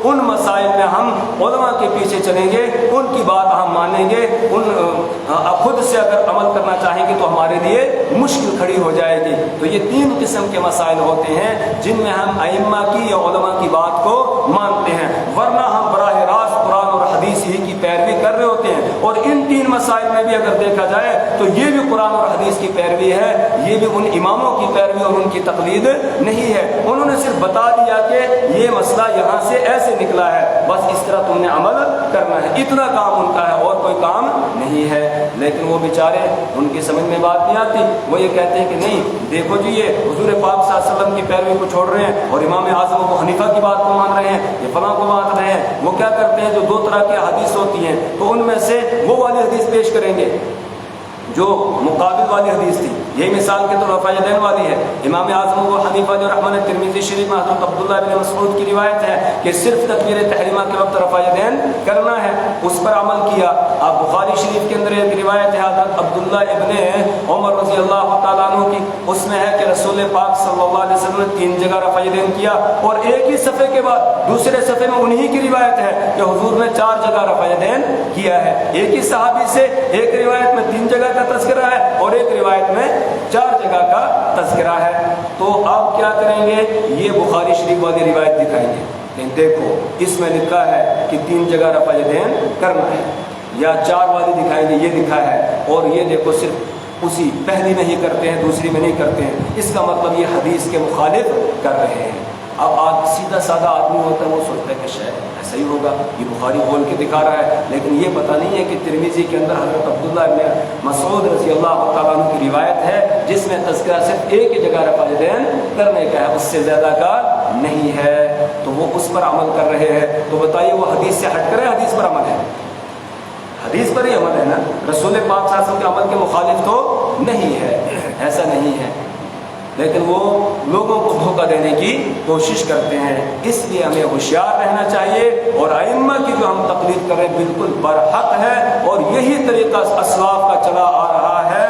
A: ان مسائل میں ہم علماء کے پیچھے چلیں گے، ان کی بات ہم مانیں گے، خود سے اگر عمل کرنا چاہیں گے تو ہمارے لیے مشکل کھڑی ہو جائے گی۔ تو یہ تین قسم کے مسائل ہوتے ہیں جن میں ہم ائمہ کی یا علماء کی بات کو مانتے ہیں، ورنہ ہم براہ راست قرآن اور حدیث ہی کی پیروی کر رہے ہوتے ہیں۔ اور ان تین مسائل میں بھی اگر دیکھا جائے تو یہ بھی قرآن اور حدیث کی پیروی ہے، یہ بھی ان اماموں کی پیروی اور ان کی تقلید نہیں ہے۔ انہوں نے صرف بتا دیا کہ یہ مسئلہ یہاں سے ایسے نکلا ہے، بس اس طرح تم نے عمل کرنا ہے، اتنا کام ان کا ہے اور کوئی کام نہیں ہے۔ لیکن وہ بیچارے، ان کی سمجھ میں بات نہیں آتی، وہ یہ کہتے ہیں کہ نہیں دیکھو جی، یہ حضور پاک صلی اللہ علیہ وسلم کی پیروی کو چھوڑ رہے ہیں اور امام اعظم ابو حنیفہ کی بات کو مان رہے ہیں، یہ فلاں کو مان رہے ہیں۔ وہ کیا کرتے ہیں، جو دو طرح کی حدیث ہوتی ہیں تو ان میں سے وہ والی حدیث پیش کریں گے جو مقابل والی حدیث تھی، یہی مثال کے طور رفع یدین والی ہے۔ امام اعظم ابو حنیفہ جو رحمہ ترمذی شریف میں حضرت عبداللہ بن مسعود کی روایت ہے کہ صرف تکبیر تحریمہ کے وقت رفع یدین کرنا ہے، اس پر عمل کیا۔ اب بخاری شریف کے اندر ایک روایت ہے حضرت عبداللہ ابن عمر رضی اللہ تعالیٰ عنہ کی، اس میں ہے کہ رسول پاک صلی اللہ علیہ وسلم نے 3 جگہ رفع یدین کیا، اور ایک ہی صفحے کے بعد دوسرے صفحے میں انہی کی روایت ہے کہ حضور نے 4 جگہ رفع یدین کیا ہے۔ ایک ہی صحابی سے ایک روایت میں 3 جگہ کا تذکرہ ہے اور ایک روایت میں 4 جگہ کا تذکرہ ہے۔ تو آپ کیا کریں گے، یہ بخاری شریف والی روایت دکھائیں گے کہ دیکھو اس میں لکھا ہے کہ 3 جگہ رفع یدین کرنا ہے، یا 4 والی دکھائیں گے یہ لکھا ہے، اور یہ دیکھو صرف اسی پہلی میں ہی کرتے ہیں دوسری میں نہیں کرتے ہیں، اس کا مطلب یہ حدیث کے مخالف کر رہے ہیں۔ اب سیدھا سادہ آدمی ہوتا ہے وہ سوچتا ہے کہ شاید ایسا ہی ہوگا، یہ بخاری بول کے دکھا رہا ہے، لیکن یہ پتہ نہیں ہے کہ ترمذی کے اندر حضرت عبداللہ بن مسعود رضی اللہ تعالیٰ عنہ کی روایت ہے جس میں تذکرہ صرف ایک ہی جگہ رفع یدین کرنے کا ہے، اس سے زیادہ کا نہیں ہے، تو وہ اس پر عمل کر رہے ہیں۔ تو بتائیے وہ حدیث سے ہٹ کر حدیث پر عمل ہے، حدیث پر ہی عمل ہے نا، رسول پاک صلی اللہ علیہ وسلم کے عمل کے مخالف تو نہیں ہے، ایسا نہیں ہے، لیکن وہ لوگوں کو دھوکہ دینے کی کوشش کرتے ہیں۔ اس لیے ہمیں ہوشیار رہنا چاہیے، اور ائمہ کی جو ہم تقلید کریں بالکل برحق ہے، اور یہی طریقہ اسلاف کا چلا آ رہا ہے۔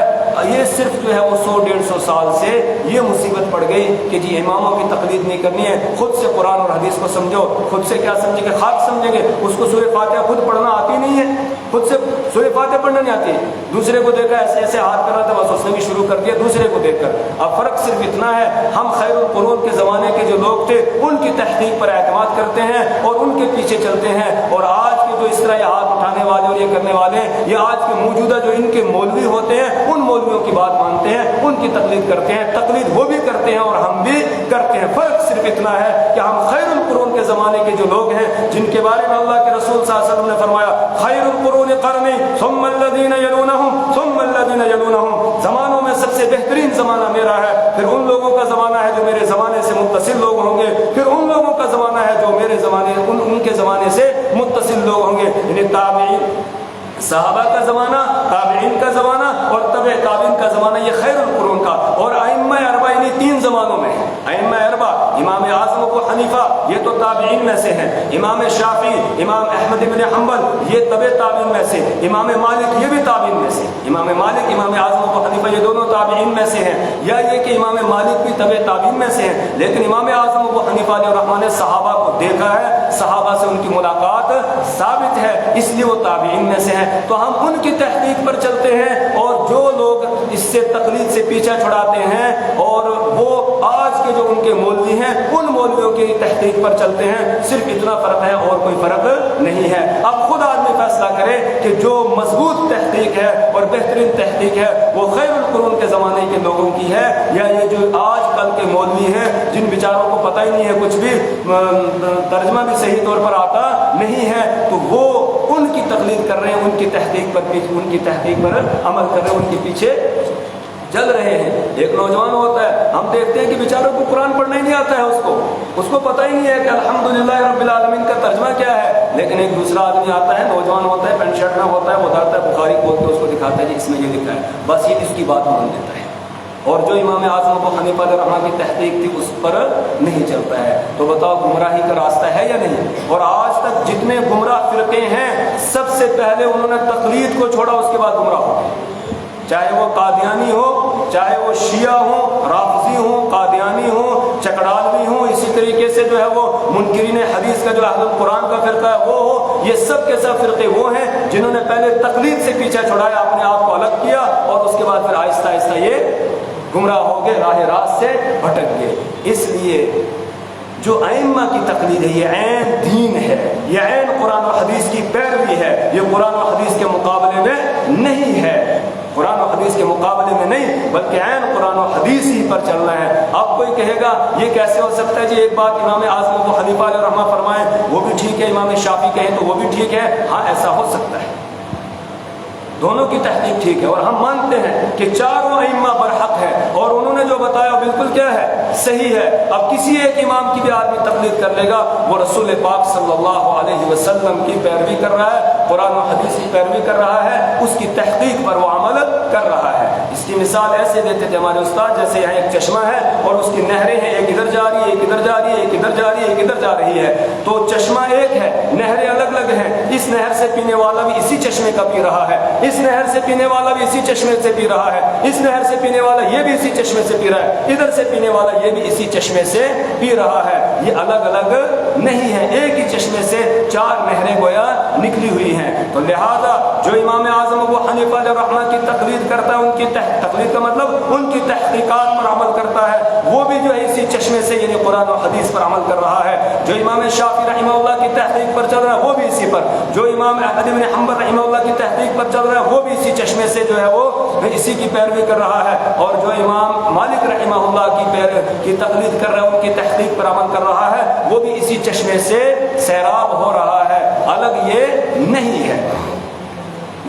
A: یہ صرف جو ہے وہ 100-150 سال سے یہ مصیبت پڑ گئی کہ جی اماموں کی تقلید نہیں کرنی ہے، خود سے قرآن اور حدیث کو سمجھو، خود سے کیا سمجھیں گے، خاک سمجھیں گے، اس کو سورہ فاتحہ خود پڑھنا آتی نہیں ہے، خود سے سورہ فاتحہ پڑھنا نہیں آتی، دوسرے کو دیکھا ایسے ایسے ہاتھ کر رہا تھا بس اس نے بھی شروع کر دیا دوسرے کو دیکھ کر۔ اب فرق صرف اتنا ہے، ہم خیر القرون کے زمانے کے جو لوگ تھے ان کی تحقیق پر اعتماد کرتے ہیں اور ان کے پیچھے چلتے ہیں، اور آج کے جو اس طرح یہ ہاتھ اٹھانے والے اور یہ کرنے والے ہیں، یہ آج کے موجودہ جو ان کے مولوی ہوتے ہیں ان مولویوں کی بات مانتے ہیں، ان کی تقلید کرتے ہیں، تقلید وہ بھی کرتے ہیں اور ہم بھی کرتے ہیں۔ فرق صرف اتنا ہے کہ ہم خیر القرون کے زمانے کے جو لوگ ہیں جن کے بارے میں اللہ کے رسول صلی اللہ علیہ وسلم نے فرمایا خیر القرون قرنی ثم الذین یلونہم ثم الذین یلونہم، زمانوں میں سب سے بہترین زمانہ میرا ہے، پھر ان لوگوں کا زمانہ ہے جو میرے زمانے سے متصل لوگ ہوں گے، پھر ان لوگوں کا زمانہ ہے جو میرے زمانے ان کے زمانے سے متصل لوگ ہوں گے، یعنی تابعین، صحابہ کا زمانہ، تابعین کا زمانہ اور تبع تابعین کا زمانہ، یہ خیر القرون کا، اور ائمہ اربعین علی 3 زمانوں میں ہیں۔ ائمہ اربع، امام اعظم ابو حنیفہ یہ تو تابعین میں سے ہیں، امام شافعی، امام احمد بن حنبل یہ تبع تابعین میں سے، امام مالک یہ بھی تابعین میں سے، امام مالک، امام اعظم ابو حنیفہ یہ دونوں تابعین میں سے ہیں، یا یہ کہ امام مالک بھی تبع تابعین میں سے ہیں، لیکن امام اعظم ابو حنیفہ علیہ الرحمٰن نے صحابہ کو دیکھا ہے، صحابہ سے ان کی ملاقات ثابت ہے، اس لیے وہ تابعین میں سے ہیں۔ تو ہم ان کی تحقیق پر چلتے ہیں، اور جو لوگ اس سے تقلید سے پیچھا چھڑاتے ہیں اور وہ آج کے جو ان کے مولوی ہیں ان مولویوں کی تحقیق پر چلتے ہیں، صرف اتنا فرق ہے اور کوئی فرق نہیں ہے۔ اب خود آدمی فیصلہ کرے کہ جو مضبوط تحقیق ہے اور بہترین تحقیق ہے وہ خیر القرون کے زمانے کے لوگوں کی ہے، یا یہ جو آج کل کے مولوی ہیں جن بیچاروں کو پتہ ہی نہیں ہے، کچھ بھی ترجمہ بھی صحیح طور پر آتا نہیں ہے، تو وہ ان کی تقلید کر رہے ہیں، ان کی تحقیق پر عمل کر رہے ہیں، ان کے پیچھے چل رہے ہیں۔ ایک نوجوان ہوتا ہے، ہم دیکھتے ہیں کہ بیچاروں کو قرآن پڑھنا ہی نہیں آتا ہے، اس کو پتہ ہی نہیں ہے کہ الحمدللہ رب العالمین کا ترجمہ کیا ہے، لیکن ایک دوسرا آدمی آتا ہے، نوجوان ہوتا ہے، پینٹ شرٹ میں ہوتا ہے، وہ دھرتا ہے بخاری کھول کے اس کو دکھاتا ہے کہ اس میں یہ لکھا ہے، بس یہ اس کی بات مان لیتا ہے، اور جو امام اعظم ابو حنیفہ علیہ الرحمٰن کی تحقیق تھی اس پر نہیں چلتا ہے۔ تو بتاؤ گمراہی کا راستہ ہے یا نہیں؟ اور آج تک جتنے گمراہ فرقے ہیں سب سے پہلے انہوں نے تقلید کو چھوڑا، اس کے بعد گمراہ ہو، چاہے وہ قادیانی ہو، چاہے وہ شیعہ ہوں، رافضی ہوں، قادیانی ہوں، چکڑالوی ہوں، اسی طریقے سے جو ہے وہ منکرین حدیث کا جو اہل القرآن کا فرقہ ہے وہ ہو، یہ سب کے سب فرقے وہ ہیں جنہوں نے پہلے تقلید سے پیچھا چھڑایا، اپنے آپ کو الگ کیا، اور اس کے بعد پھر آہستہ آہستہ یہ گمراہ ہو گئے، راہ راست سے بھٹک گئے۔ اس لیے جو ائمہ کی تقلید ہے یہ عین دین ہے، یہ عین قرآن و حدیث کی پیروی ہے، یہ قرآن و حدیث کے مقابلے میں نہیں ہے، قرآن و حدیث کے مقابلے میں نہیں، بلکہ عین قرآن و حدیث ہی پر چلنا ہے۔ اب کوئی کہے گا یہ کیسے ہو سکتا ہے جی، ایک بات امام اعظم ابو حنیفہ علیہ الرحمہ فرمائیں وہ بھی ٹھیک ہے، امام شافعی کہیں تو وہ بھی ٹھیک ہے، ہاں ایسا ہو سکتا ہے، دونوں کی تحقیق ٹھیک ہے، اور ہم مانتے ہیں کہ چاروں ائمہ برحق ہے، اور انہوں نے جو بتایا بالکل کیا ہے، صحیح ہے۔ اب کسی ایک امام کی بھی آدمی تقلید کر لے گا، وہ رسول پاک صلی اللہ علیہ وسلم کی پیروی کر رہا ہے، قرآن و حدیث کی پیروی کر رہا ہے، اس کی تحقیق پر وہ عمل کر رہا ہے۔ اس کی مثال ایسے دیتے تھے ہمارے استاد، جیسے یہاں ایک چشمہ ہے اور اس کی نہریں ہیں، ایک ادھر جا رہی ہے، ایک ادھر جا رہی ہے، ایک ادھر جا رہی ہے، ایک ادھر جا رہی ہے، تو چشمہ ایک ہے، نہریں الگ الگ ہیں، اس نہر سے پینے والا بھی اسی چشمے کا پی رہا ہے، اس نہر سے پینے والا بھی اسی چشمے سے پی رہا ہے، اس نہر سے پینے والا یہ بھی اسی چشمے سے پی رہا ہے، ادھر سے پینے والا یہ بھی اسی چشمے سے پی رہا ہے، یہ الگ الگ نہیں ہے، ایک ہی چشمے سے 4 نہریں گویا نکلی ہوئی ہیں۔ تو لہذا جو امام اعظم ابو حنیفہ علیہ الرحمہ کی تقلید کرتا ہے، ان کی تقلید کا مطلب ان کی تحقیقات پر عمل کرتا ہے، وہ بھی جو ہے اسی چشمے سے یعنی قرآن و حدیث پر عمل کر رہا ہے۔ جو امام شافعی رحمہ اللہ کی تحقیق پر چل رہا ہے وہ بھی اسی پر، جو امام احمد بن حنبل رحمہ اللہ کی تحقیق پر چل رہا ہے وہ بھی اسی چشمے سے جو ہے وہ اسی کی پیروی کر رہا ہے، اور جو امام مالک رحمہ اللہ کی تقلید کر رہا ہے، ان کی تحقیق پر عمل کر رہا ہے، وہ بھی اسی چشمے سے سیراب ہو رہا ہے، الگ یہ نہیں ہے۔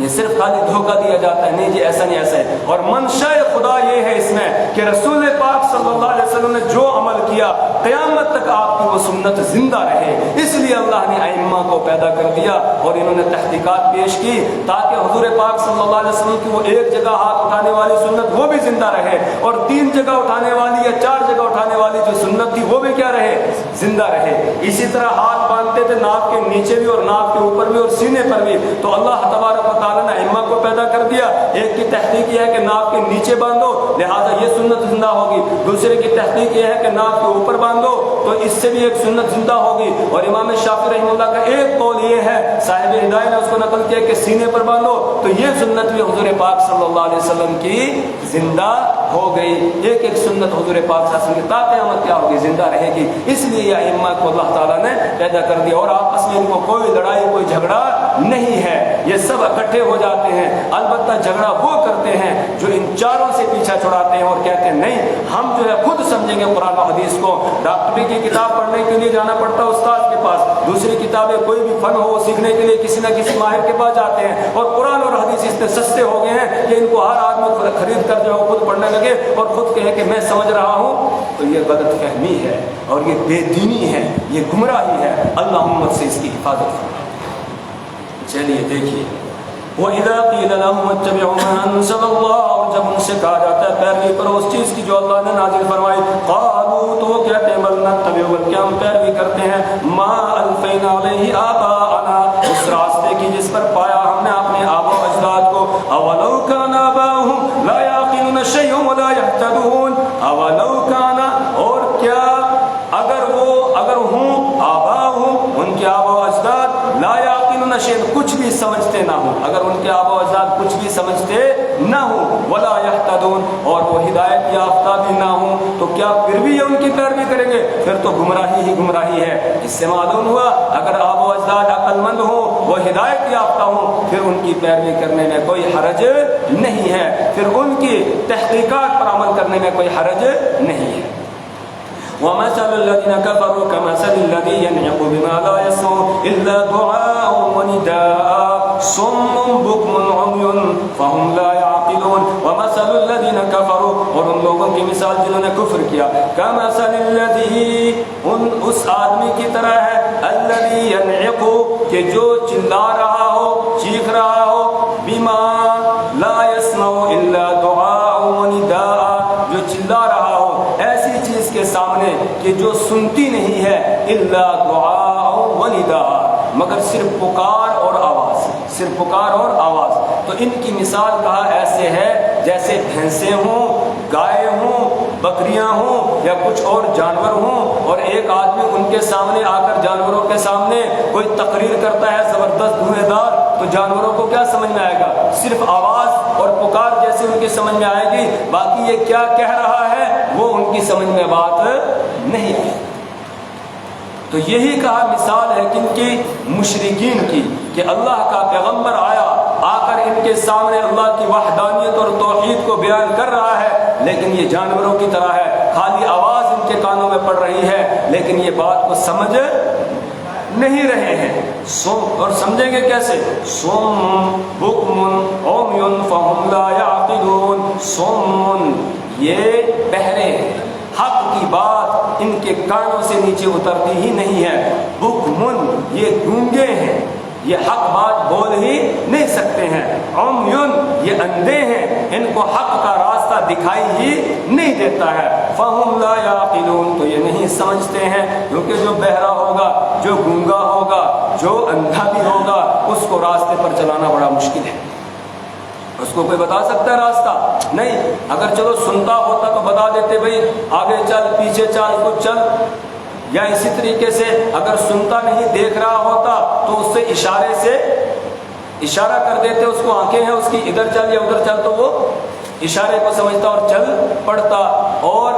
A: یہ صرف خالی دھوکہ دیا جاتا ہے، نہیں جی ایسا نہیں، ایسا ہے۔ اور منشاء خدا یہ ہے اس میں کہ رسول پاک صلی اللہ علیہ وسلم نے جو عمل کیا قیامت تک آپ کی وہ سنت زندہ رہے، اس لیے اللہ نے ائمہ کو پیدا کر دیا اور انہوں نے تحقیقات پیش کی تاکہ حضور پاک صلی اللہ علیہ وسلم کی وہ ایک جگہ ہاتھ اٹھانے والی سنت وہ بھی زندہ رہے، اور 3 جگہ اٹھانے والی یا 4 جگہ اٹھانے والی جو سنت تھی وہ بھی کیا رہے، زندہ رہے۔ اسی طرح ہاتھ باندھتے تھے ناف کے نیچے بھی اور ناف کے اوپر بھی اور سینے پر بھی، تو اللہ تبارک و تعالیٰ نے ائمہ کو پیدا کر دیا، ایک کی تحقیق یہ ہے کہ ناف کے نیچے باندھو لہذا یہ سنت زندہ ہوگی، دوسرے کی تحقیق یہ ہے کہ ناف کے اوپر باندھو تو اس سے بھی ایک سنت زندہ ہوگی، اور امام شافعی رحمہ اللہ کا ایک قول یہ ہے، صاحب ہدایہ نے اس کو نقل کیا کہ سینے پر باندھو، تو یہ سنت بھی حضور پاک صلی اللہ علیہ وسلم کی زندہ ہو گئی۔ ایک ایک سنت حضور پاک صلی اللہ علیہ وسلم کی تا قیامت کیا ہوگی، زندہ رہے گی، اس لیے یہ ائمہ کو اللہ تعالیٰ نے پیدا کر دیا، اور آپس میں ان کو کوئی لڑائی کوئی جھگڑا نہیں ہے، یہ سب اکٹھے ہو جاتے ہیں، البتہ جھگڑا وہ کرتے ہیں جو ان چاروں سے پیچھا چھڑاتے ہیں اور کہتے ہیں نہیں ہم جو ہے خود سمجھیں گے قرآن و حدیث کو۔ ڈاکٹری کی کتاب پڑھنے کے لیے جانا پڑتا ہے استاد کے پاس، دوسری کتابیں کوئی بھی فن ہو سیکھنے کے لیے کسی نہ کسی ماہر کے پاس جاتے ہیں، اور قرآن اور حدیث اتنے سستے ہو گئے ہیں کہ ان کو ہر آدمی خرید کر جو ہے خود پڑھنے لگے اور خود کہے کہ میں سمجھ رہا ہوں، تو یہ غلط فہمی ہے اور یہ بے دینی ہے، یہ گمراہی ہے، اللہ امت سے اس کی حفاظت فرمائے۔ چلیے دیکھیے وَإِذَا قِيلَ لَهُمُ اتَّبِعُوا مَا أَنزَلَ اللَّهُ، اور جب ان سے کہا جاتا ہے پیروی کرو اس چیز کی جو اللہ نے نازل فرمائی، قالوا تو وہ کہتے ہیں بل نتبع، بلکہ ہم پیروی کرتے ہیں ما الفینا علیہ آباءنا، اس راستے کی جس پر پایا ہم نے اپنے آبا و اجداد کو، اولو کان آباؤہم لا یعقلون شیئا ولا یہتدون، اولو کان، اور کیا اگر ہوں آباؤہم ان کے آبا و اجداد، لا یعقلون شیئا کچھ بھی سمجھتے نہ ہوں، اگر ان کے آبا و اجداد کچھ بھی سمجھتے نہ ہوں، ولا یہتدون اور وہ ہدایت یافتہ بھی نہ ہوں، تو کیا پھر بھی یہ ان کی پیروی کریں گے؟ پھر تو گمراہی ہی گمراہی ہے۔ اس سے معلوم ہوا اگر آبا و اجداد عقل مند ہوں، وہ ہدایت یافتہ ہوں، پھر ان کی پیروی کرنے میں کوئی حرج نہیں ہے، پھر ان کی تحقیقات پر عمل کرنے میں کوئی حرج نہیں ہے۔ وَمَثَلُ الَّذِينَ كَفَرُوا كَمَثَلِ الَّذِي يَنْعِقُ بِمَا لَا يَسْمَعُ إِلَّا دُعَاءً وَنِدَاءً صُمٌّ بُكْمٌ عُمْيٌ فَهُمْ لَا يَعْقِلُونَ وَمَثَلُ الَّذِينَ كَفَرُوا، اور ان لوگوں کی مثال جنہوں نے کفر کیا، كَمَثَلِ الَّذِي اس آدمی کی طرح ہے، الَّذِي يَنْعِقُ کہ جو چلا رہا ہو، چیخ رہا ہو، بِمَا لَا يَسْمَعُ إِلَّا دُعَاءً وَنِدَاءً جو چلا رہا ہو ایسی چیز کے سامنے کہ جو سنتی نہیں ہے، الا دعاء و نداء مگر صرف پکار اور آواز، صرف پکار اور آواز۔ تو ان کی مثال کہا ایسے ہے جیسے بھینسیں ہوں، گائے ہوں، بکریاں ہوں یا کچھ اور جانور ہوں، اور ایک آدمی ان کے سامنے آ کر جانوروں کے سامنے کوئی تقریر کرتا ہے زبردست دھویں دار، تو جانوروں کو کیا سمجھ میں آئے گا؟ صرف آواز اور پکار جیسے ان کی سمجھ میں آئے گی، باقی یہ کیا کہہ رہا ہے وہ ان کی سمجھ میں بات نہیں آئی۔ تو یہی کہا مثال ہے کن کی؟ مشرکین کی، کہ اللہ کا پیغمبر آیا، آ کر ان کے سامنے اللہ کی وحدانیت اور توحید کو بیان کر رہا ہے، لیکن یہ جانوروں کی طرح ہے، خالی آواز ان کے کانوں میں پڑ رہی ہے لیکن یہ بات کو سمجھ نہیں رہے ہیں۔ اور سمجھیں گے کیسے؟ صم بکم عمی فہم لا یعقلون، صم یہ بہرے ہیں، حق کی بات ان کے کانوں سے نیچے اترتی ہی نہیں ہے، بکمن یہ گونگے ہیں، یہ حق بات بول ہی نہیں سکتے ہیں، عمیون یہ اندھے ہیں، ان کو حق کا راستہ دکھائی ہی نہیں دیتا ہے، فہم لا یعقلون تو یہ نہیں سمجھتے ہیں، کیونکہ جو بہرا ہوگا، جو گونگا ہوگا، جو اندھا بھی ہوگا، اس کو راستے پر چلانا بڑا مشکل ہے۔ اس کو کوئی بتا سکتا ہے راستہ؟ نہیں۔ اگر چلو سنتا ہوتا تو بتا دیتے بھئی آگے چل، پیچھے چل، کچھ چل، یا اسی طریقے سے اگر سنتا نہیں دیکھ رہا ہوتا تو اس سے اشارہ کر دیتے، اس کو آنکھیں ہیں اس کی، ادھر چل یا ادھر چل، تو وہ اشارے کو سمجھتا اور چل پڑتا۔ اور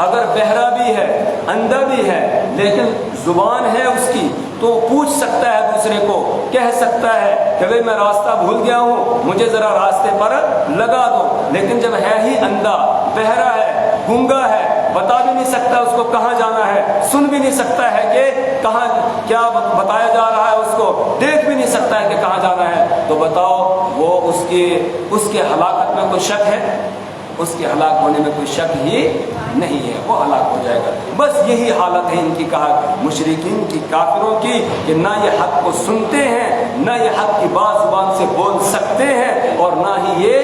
A: اگر بہرا بھی ہے، اندھا بھی ہے، لیکن زبان ہے اس کی، تو پوچھ سکتا ہے دوسرے کو، کہہ سکتا ہے کہ بھئی میں راستہ بھول گیا ہوں، مجھے ذرا راستے پر لگا دو۔ لیکن جب ہے ہی اندھا، بہرا ہے، گونگا ہے، بتا بھی نہیں سکتا اس کو کہاں جانا ہے، سن بھی نہیں سکتا ہے کہ کہاں کیا بتایا جا رہا ہے، اس کو دیکھ بھی نہیں سکتا ہے کہ کہاں جانا ہے، تو بتاؤ وہ اس کے ہلاکت میں کوئی شک ہے؟ اس کے ہلاک ہونے میں کوئی شک ہی نہیں ہے، وہ ہلاک ہو جائے گا۔ بس یہی حالت ہے ان کی، کہا مشرکین کی، کافروں کی، کہ نہ یہ حق کو سنتے ہیں، نہ یہ حق کی بات زبان سے بول سکتے ہیں، اور نہ ہی یہ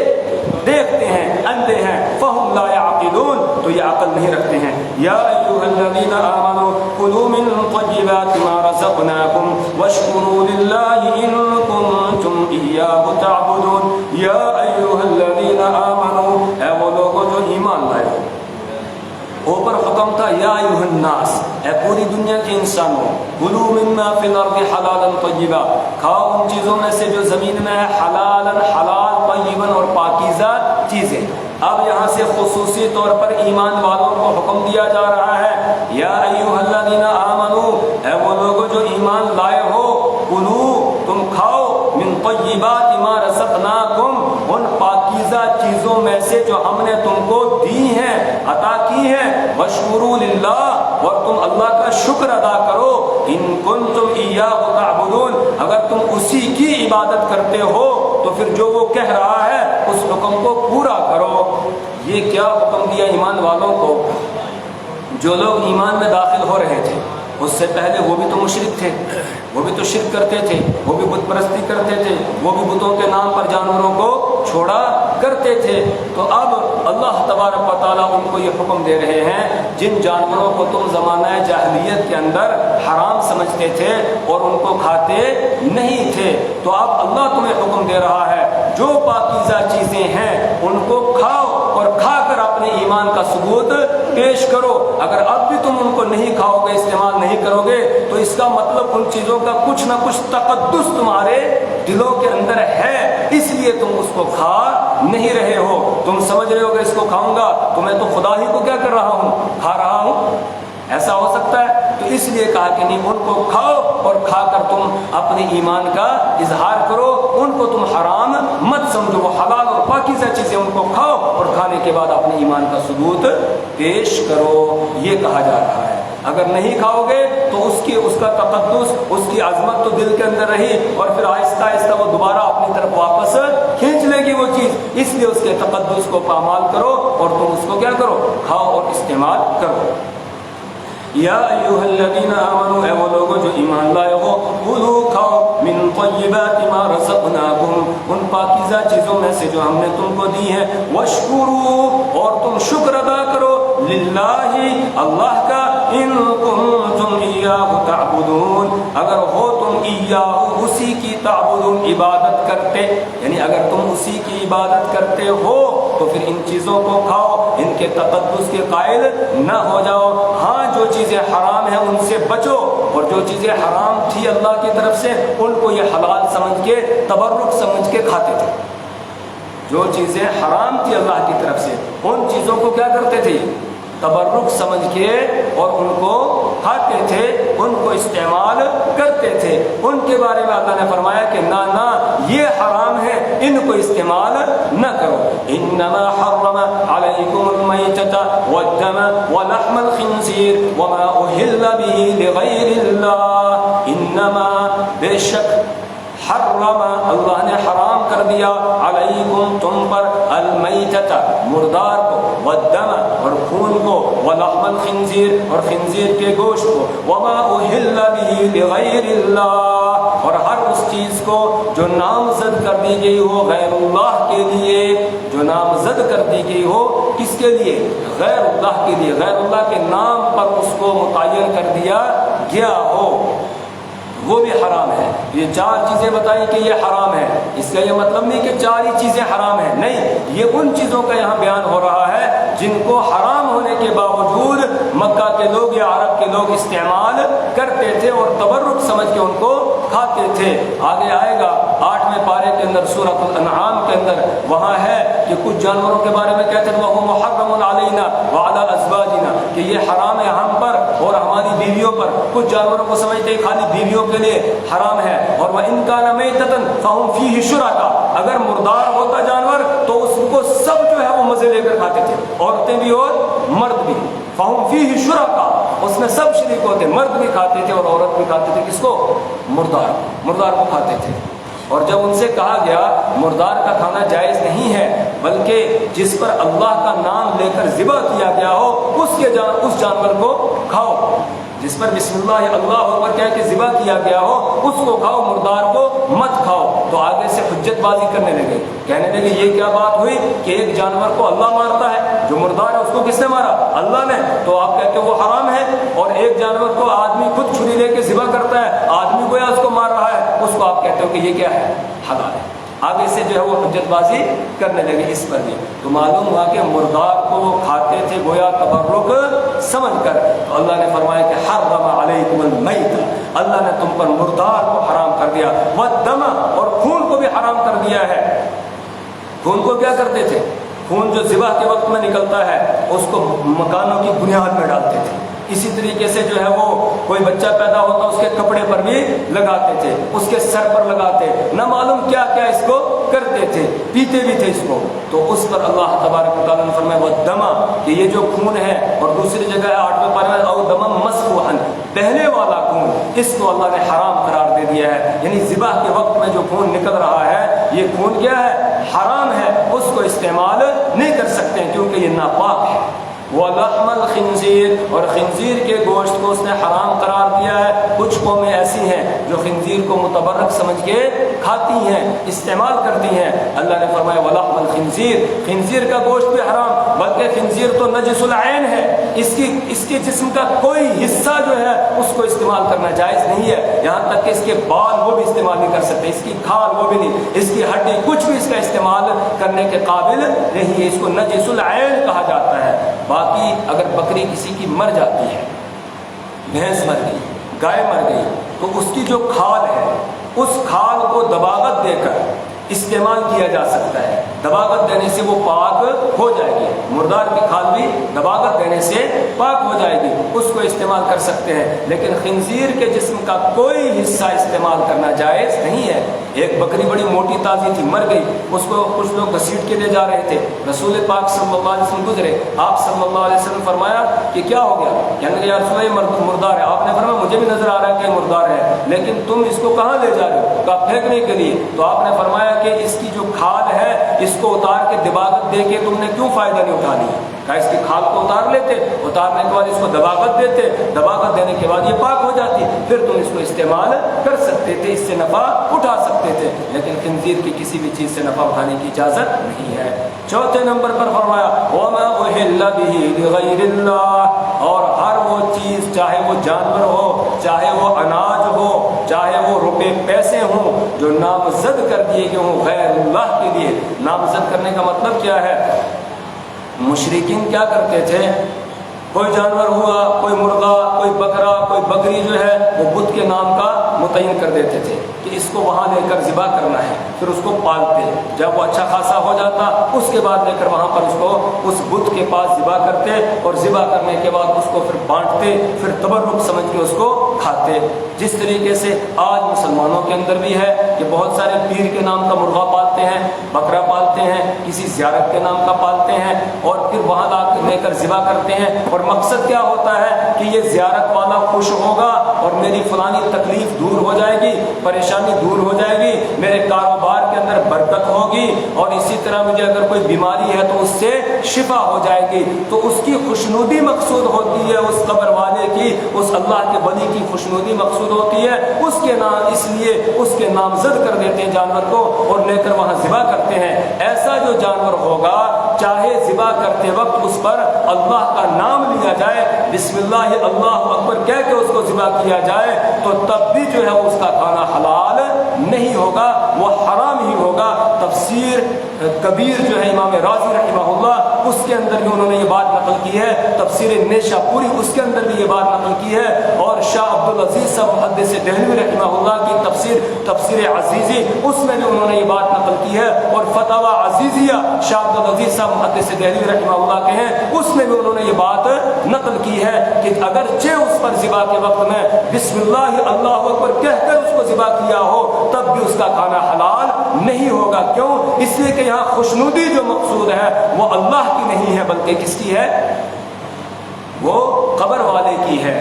A: دیکھتے ہیں، اندھے ہیں، فہم لا یعقلون تو یہ عقل نہیں رکھتے ہیں۔ یا ایھا الذین آمنوا کلوا من طیبات ما رزقناکم واشکروا للہ ان کنتم ایاہ تعبدون۔ یا ایھا الذین آمنوا، اے وہ لوگوں جو ایمان لائے ہو۔ اوپر حکم تھا یا ایھا الناس، اے پوری دنیا کے انسانوں، کلوا مما فی الارض حلالا طیبا، کھاؤ ان چیزوں میں سے جو زمین میں ہے، حلالا حلال، طیبا اور پاکیزہ چیزیں۔ اب یہاں سے خصوصی طور پر ایمان والوں کو حکم دیا جا رہا ہے، یا ایھا الذین آمنوا، اے وہ لوگ جو ایمان لائے ہو، کلو تم کھاؤ، من طیبات ما رزقناکم ان پاکیزہ چیزوں میں سے جو ہم نے تم کو دی ہیں، عطا کی ہیں، واشکروا للہ اور تم اللہ کا شکر ادا کرو، ان کنتم ایاہ تعبدون اگر تم اسی کی عبادت کرتے ہو تو پھر جو وہ کہہ رہا ہے اس حکم کو پورا کرو۔ یہ کیا حکم دیا ایمان والوں کو؟ جو لوگ ایمان میں داخل ہو رہے تھے، اس سے پہلے وہ بھی تو مشرک تھے، وہ بھی تو شرک کرتے تھے، وہ بھی بت پرستی کرتے تھے، وہ بھی بتوں کے نام پر جانوروں کو چھوڑا کرتے تھے۔ تو اب اللہ تبارک و تعالیٰ ان کو یہ حکم دے رہے ہیں، جن جانوروں کو تم زمانہ جاہلیت کے اندر حرام سمجھتے تھے اور ان کو کھاتے نہیں تھے، تو اب اللہ تمہیں حکم دے رہا ہے جو پاکیزہ چیزیں ہیں ان کو کھاؤ اور کھا کر اپنے ایمان کا ثبوت پیش کرو۔ اگر اب بھی تم ان کو نہیں کھاؤ گے، استعمال نہیں کرو گے، تو اس کا مطلب ان چیزوں کا کچھ نہ کچھ تقدس تمہارے دلوں کے اندر ہے، اس لیے تم اس کو کھا نہیں رہے ہو۔ تم سمجھ رہے ہو کہ اس کو کھاؤں گا تو میں تو خدا ہی کو کیا کر رہا ہوں، کھا رہا ہوں، ایسا ہو سکتا ہے؟ تو اس لیے کہا کہ نہیں، ان کو کھاؤ اور کھا کر تم اپنے ایمان کا اظہار کرو، ان کو تم حرام مت سمجھو، وہ حلال اور پاکیزہ چیزیں ان کو کھاؤ اور کھانے کے بعد اپنے ایمان کا ثبوت پیش کرو، یہ کہا جا رہا ہے۔ اگر نہیں کھاؤ گے تو اس کا تقدس، اس کی عظمت تو دل کے اندر رہی اور پھر آہستہ آہستہ وہ دوبارہ اپنی طرف واپس کھینچ لے گی وہ چیز، اس لیے اس کے تقدس کو پامال کرو اور تم اس کو کیا کرو، کھاؤ اور استعمال کرو۔ یا ایھا الذین آمنوا، اے وہ لوگوں جو ایمان لائے ہو، کلوا کھاؤ من طیبات ما رزقناکم، ان پاکیزہ چیزوں میں سے جو ہم نے تم کو دی ہیں، واشکروا، اور تم شکر ادا کرو، للہ، اللہ کا، ان کنتم ایاہ تعبدون، اگر ہو تم ایاہ، اسی کی، تعبدون، عبادت کرتے، یعنی اگر تم اسی کی عبادت کرتے ہو تو پھر ان چیزوں کو کھاؤ، ان کے تقدس کے قائل نہ ہو جاؤ۔ ہاں جو چیزیں حرام ہیں ان سے بچو، اور جو چیزیں حرام تھی اللہ کی طرف سے ان کو یہ حلال سمجھ کے، تبرک سمجھ کے کھاتے تھے۔ جو چیزیں حرام تھی اللہ کی طرف سے ان چیزوں کو کیا کرتے تھے، تبرک سمجھ کے، اور ان کو کھاتے تھے، ان کو استعمال کرتے تھے۔ ان کے بارے میں اللہ نے فرمایا کہ نہ نہ، یہ حرام ہے، ان کو استعمال نہ کرو۔ انما حرم علیکم المیتۃ والدم ولحم الخنزیر وما اہل به لغیر اللہ، انما، بے شک، حرم، اللہ نے حرام کر دیا، علیکم، تم پر، المیتۃ، مردار کو، والدم، اور خون کو، ولحم الخنزیر، اور خنزیر کے گوشت کو، وما اہل به لغیر اللہ، اور ہر اس چیز کو جو نامزد کر دی گئی ہو غیر اللہ کے لیے، جو نامزد کر دی گئی ہو، کس کے لیے، غیر اللہ کے لیے، غیر اللہ کے نام پر اس کو متعین کر دیا گیا ہو، وہ بھی حرام ہے۔ یہ چار چیزیں بتائیں کہ یہ حرام ہے، اس کا یہ مطلب نہیں کہ چار ہی چیزیں حرام ہیں، نہیں، یہ ان چیزوں کا یہاں بیان ہو رہا ہے جن کو حرام ہونے کے باوجود مکہ کے لوگ یا عرب کے لوگ استعمال کرتے تھے اور تبرک سمجھ کے ان کو کھاتے تھے۔ آگے آئے گا 8ویں پارے کے اندر سورۃ الانعام کے اندر، وہاں ہے کہ کچھ جانوروں کے بارے میں کہتے ہیں وہ محرم علینا وعلی ازواجنا، کہ یہ حرام ہے ہم پر اور ہماری بیویوں پر۔ کچھ جانوروں کو سمجھتے ہیں خالی بیویوں کے لیے حرام ہے، اور وَإِن كَانَ مَيْتَةً فَهُمْ فِيهِ شُرَكَاء، اگر مردار ہوتا جانور تو اس کو سب جو ہے وہ مزے لے کر کھاتے تھے، عورتیں بھی اور مرد بھی، فَهُمْ فِيهِ شُرَكَاء، اس میں سب شریک ہوتے، مرد بھی کھاتے تھے اور عورت بھی کھاتے تھے، کس کو، مردار کو کھاتے تھے۔ اور جب ان سے کہا گیا مردار کا کھانا جائز نہیں ہے، بلکہ جس پر اللہ کا نام لے کر ذبح کیا گیا ہو اس جانور کو کھاؤ، جس پر بسم اللہ اللہ اکبر کہہ کے ذبح کیا گیا ہو اس کو کھاؤ، مردار کو مت کھاؤ۔ تو آگے سے حجت بازی کرنے لگے، کہنے لگے یہ کیا بات ہوئی کہ ایک جانور کو اللہ مارتا ہے، جو مردار ہے اس کو کس نے مارا، اللہ نے، تو آپ کہتے ہو وہ حرام ہے، اور ایک جانور کو آدمی خود چھری لے کے ذبح کرتا ہے، آدمی کو یا اس کو مار رہا ہے، اس کو آپ کہتے ہو کہ یہ کیا ہے، حلال ہے۔ آگے سے جو ہے وہ حجت بازی کرنے لگے اس پر بھی، تو معلوم ہوا کہ مردار کو وہ کھاتے تھے گویا تبرک سمجھ کر۔ تو اللہ نے فرمایا کہ حرم علیکم المیت، اللہ نے تم پر مردار کو حرام کر دیا، والدم، اور خون کو بھی حرام کر دیا ہے۔ خون کو کیا کرتے تھے، خون جو ذبح کے وقت میں نکلتا ہے اس کو مکانوں کی بنیاد میں ڈالتے تھے، اسی طریقے سے جو ہے وہ کوئی بچہ پیدا ہوتا اس کے کپڑے پر بھی لگاتے تھے، اس کے سر پر لگاتے، نہ معلوم کیا کیا اس کو کرتے تھے، پیتے بھی تھے اس کو۔ تو اس پر اللہ تبارک و تعالیٰ نے فرمایا والدم، کہ یہ جو خون ہے، اور دوسری جگہ ہے 8ویں پارے میں او دم مسفوحا، بہنے والا خون، اس کو اللہ نے حرام قرار دے دیا ہے، یعنی ذبح کے وقت میں جو خون نکل رہا ہے یہ خون کیا ہے، حرام ہے، اس کو استعمال نہیں کر سکتے کیونکہ یہ ناپاک ہے۔ وَلَحْمَ الْخِنْزِيرِ، اور خنزیر کے گوشت کو اس نے حرام قرار دیا ہے۔ کچھ قومیں ایسی ہیں جو خنزیر کو متبرک سمجھ کے کھاتی ہیں، استعمال کرتی ہیں۔ اللہ نے فرمایا وَلَحْمَ الْخِنْزِيرِ، خنزیر کا گوشت بھی حرام، بلکہ خنزیر تو نجس العین ہے، اس کے جسم کا کوئی حصہ جو ہے اس کو استعمال کرنا جائز نہیں ہے، یہاں تک کہ اس کے بال وہ بھی استعمال نہیں کر سکتے، اس کی کھال وہ بھی نہیں، اس کی ہڈی کچھ بھی اس کا استعمال کرنے کے قابل نہیں ہے، اس کو نجس العین کہا جاتا ہے۔ باقی اگر بکری کسی کی مر جاتی ہے، بھینس مر گئی، گائے مر گئی، تو اس کی جو کھال ہے اس کھال کو دباغت دے کر استعمال کیا جا سکتا ہے، دباغت دینے سے وہ پاک ہو جائے گی، مردار کی کھال بھی دباغت دینے سے پاک ہو جائے گی، اس کو استعمال کر سکتے ہیں، لیکن خنزیر کے جسم کا کوئی حصہ استعمال کرنا جائز نہیں ہے۔ ایک بکری بڑی موٹی تازی تھی، مر گئی، اس کو کچھ لوگ گھسیٹ کے لے جا رہے تھے، رسول پاک صلی اللہ علیہ وسلم گزرے، آپ صلی اللہ علیہ وسلم فرمایا کہ کیا ہو گیا؟ یعنی یا رسول اللہ مردار ہے، آپ نے فرمایا مجھے بھی نظر آ رہا ہے کہ مردار ہے، لیکن تم اس کو کہاں لے جا رہے ہو؟ کہا پھینکنے کے لیے، تو آپ نے فرمایا کہ اس کی جو کھال ہے اس کو اتار کے دباغت دے کے تم نے کیوں فائدہ نہیں اٹھا لیا؟ کہا اس کی کھال کو اتار لیتے، اتارنے کے بعد اس کو دباغت دیتے، دباغت دینے کے بعد یہ پاک ہو جاتی، پھر تم اس کو استعمال کر سکتے تھے، اس سے نفع اٹھا سکتے تھے، لیکن خنزیر کی کسی بھی چیز سے نفع اٹھانے کی اجازت نہیں ہے۔ چوتھے نمبر پر فرمایا وَمَا أُحِلَّ بِهِ لِغَيْرِ اللَّهِ، اور ہر وہ چیز چاہے وہ جانور ہو، چاہے وہ اناج ہو، چاہے وہ روپے پیسے ہوں، جو نامزد کر دیے گئے ہوں غیر اللہ کے لیے۔ نامزد کرنے کا مطلب کیا ہے؟ مشرکین کیا کرتے تھے؟ کوئی جانور ہوا، کوئی مرغا، کوئی بکرا، کوئی بکری جو ہے وہ بت کے نام کا متعین کر دیتے تھے کہ اس کو وہاں لے کر ذبح کرنا ہے، پھر اس کو پالتے، جب وہ اچھا خاصا ہو جاتا اس کے بعد لے کر وہاں پر اس کو اس بت کے پاس ذبح کرتے، اور ذبح کرنے کے بعد اس کو پھر بانٹتے، پھر تبرک سمجھ کے اس کو کھاتے۔ جس طریقے سے آج مسلمانوں کے اندر بھی ہے کہ بہت سارے پیر کے نام کا مرغا پالتے ہیں، بکرا پالتے ہیں، کسی زیارت کے نام کا پالتے ہیں، اور پھر وہاں لے کر ذبح کرتے ہیں، اور مقصد کیا ہوتا ہے کہ یہ زیارت والا خوش ہوگا اور میری فلانی تکلیف دور ہو جائے گی، پریشانی دور ہو جائے گی، میرے کاروبار کے اندر برکت ہوگی، اور اسی طرح مجھے اگر کوئی بیماری ہے تو اس سے شفا ہو جائے گی، تو اس کی خوشنودی مقصود ہوتی ہے، اس قبر والے کی، اس اللہ کے ولی کی خوشنودی مقصود ہوتی ہے، اس کے نام، اس لیے اس کے نامزد کر دیتے ہیں جانور کو اور لے کر وہاں ذبح کرتے ہیں۔ ایسا جو جانور ہوگا چاہے ذبح کرتے وقت اس پر اللہ کا نام لیا جائے، بسم اللہ اللہ اکبر کہہ کے اس کو ذبح کیا جائے، تو تب بھی جو ہے اس کا کھانا حلال نہیں ہوگا، وہ حرام ہی ہوگا۔ تفسیر کبیر جو ہے امام رازی رحمہ اللہ، اس کے اندر بھی انہوں نے یہ بات نقل کی ہے، تفسیر نیشاپوری اس کے اندر بھی یہ بات نقل کی ہے، اور شاہ عبدالعزیز صاحب محدث دہلوی رحمہ اللہ کی تفسیر عزیزی، اس میں بھی انہوں نے یہ بات نقل کی ہے، اور فتاوی عزیزیہ شاہ عبدالعزیز صاحب محدث دہلوی رحمہ اللہ کے ہیں، اس میں بھی انہوں نے یہ بات نقل کی ہے کہ اگرچہ اس پر ذبح کے وقت میں بسم اللہ اللہ اکبر کہہ کر اس کو ذبح کیا ہو، تب بھی اس کا کھانا حلال نہیں ہوگا۔ کیوں؟ اس لیے کہ یہاں خوشنودی جو مقصود ہے وہ اللہ کی نہیں ہے، بلکہ کس کی ہے؟ وہ قبر والے کی ہے،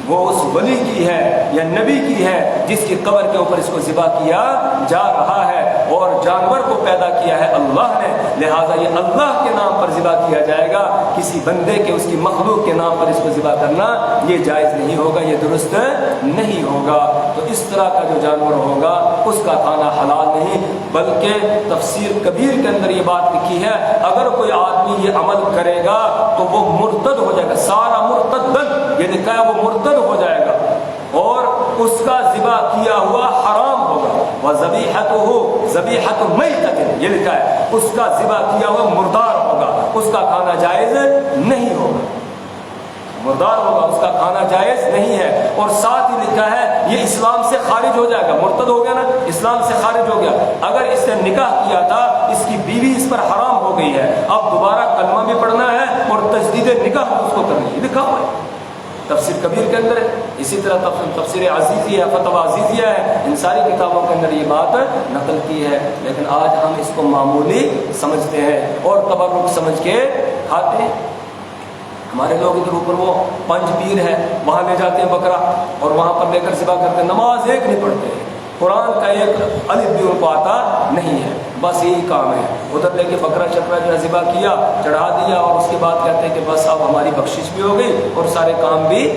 A: وہ اس ولی کی ہے یا نبی کی ہے جس کی قبر کے اوپر اس کو ذبح کیا جا رہا ہے، اور جانور کو پیدا کیا ہے اللہ نے، لہذا یہ اللہ کے نام پر ذبح کیا جائے گا، کسی بندے کے، اس کی مخلوق کے نام پر اس کو ذبح کرنا یہ جائز نہیں ہوگا، یہ درست نہیں ہوگا۔ تو اس طرح کا جو جانور ہوگا اس کا کھانا حلال نہیں، بلکہ تفسیر کبیر کے اندر یہ بات لکھی ہے اگر کوئی آدمی یہ عمل کرے گا تو وہ مرتد ہو جائے گا، سارا مرتدن، یہ لکھا ہے وہ مرتد ہو جائے گا، اور اس کا ذبح کیا ہوا حرام ہوگا، وَذَبِيحَتُهُ ذَبِيحَةُ مَيْتَةٍ، یہ لکھا ہے اس کا ذبح کیا ہوا مردار ہوگا، اس کا کھانا جائز نہیں ہوگا، مردار ہوگا، اس کا کھانا جائز نہیں ہے۔ اور ساتھ ہی لکھا ہے یہ اسلام سے خارج ہو جائے گا، مرتد ہو گیا نا، اسلام سے خارج ہو گیا، اگر اس نے نکاح کیا تھا، اس کی بیوی اس پر حرام ہو گئی ہے، اب دوبارہ کلمہ بھی پڑھنا ہے اور تجدید نکاح اس کو کرنی ہے، لکھا ہوا ہے تفسیر کبیر کے اندر ہے، اسی طرح تفسیر عزیزی ہے، فتویٰ عزیزیہ ہے، ان ساری کتابوں کے اندر یہ بات نقل کی ہے، لیکن آج ہم اس کو معمولی سمجھتے ہیں اور تبرک سمجھ کے کھاتے ہیں۔ ہمارے لوگ ادھر اوپر وہ پنج پیر ہے، وہاں لے جاتے ہیں بکرا اور وہاں پر لے کر ذبح کرتے ہیں، نماز ایک نہیں پڑھتے ہیں، قرآن کا ایک الف بھی ان کو آتا نہیں ہے، بس یہی کام ہے۔ ادھر لے کے بکرا چکرا جو ہے ذبح کیا، چڑھا دیا، اور اس کے بعد کہتے ہیں کہ بس اب ہماری بخشش بھی ہو گئی اور سارے کام بھی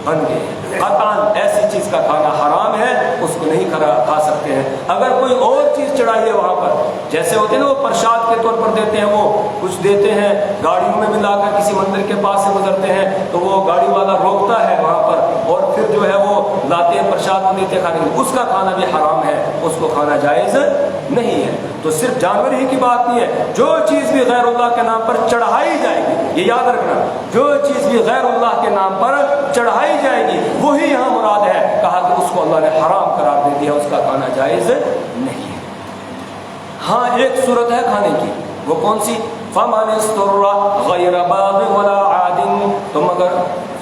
A: بن گئے۔ قطعاً ایسی چیز کا کھانا حرام ہے، اس کو نہیں کھا سکتے ہیں۔ اگر کوئی اور چیز چڑھائی ہے وہاں پر، جیسے ہوتے ہیں نا وہ پرساد کے طور پر دیتے ہیں، وہ کچھ دیتے ہیں گاڑیوں میں ملا کر کسی مندر کے پاس سے گزرتے ہیں تو وہ گاڑی والا روکتا ہے وہاں پر اور پھر جو ہے وہ لاتے ہیں پرساد دیتے ہیں کھانے میں، اس کا کھانا بھی حرام ہے، اس کو کھانا جائز نہیں ہے۔ تو صرف جانور ہی کی بات نہیں ہے، جو چیز بھی غیر اللہ کے نام پر چڑھائی جائے گی، یہ یاد رکھنا، جو چیز بھی غیر اللہ کے نام پر چڑھائی جائے گی وہی یہاں مراد ہے۔ کہا کہ اس کو اللہ نے حرام قرار دے دیا، اس کا کھانا جائز نہیں ہے۔ ہاں ایک صورت ہے کھانے کی، وہ کون سی؟ فَمَنِ اسْتُرَّ غَيْرَ بَاغٍ وَلَا عَادٍ، تو مگر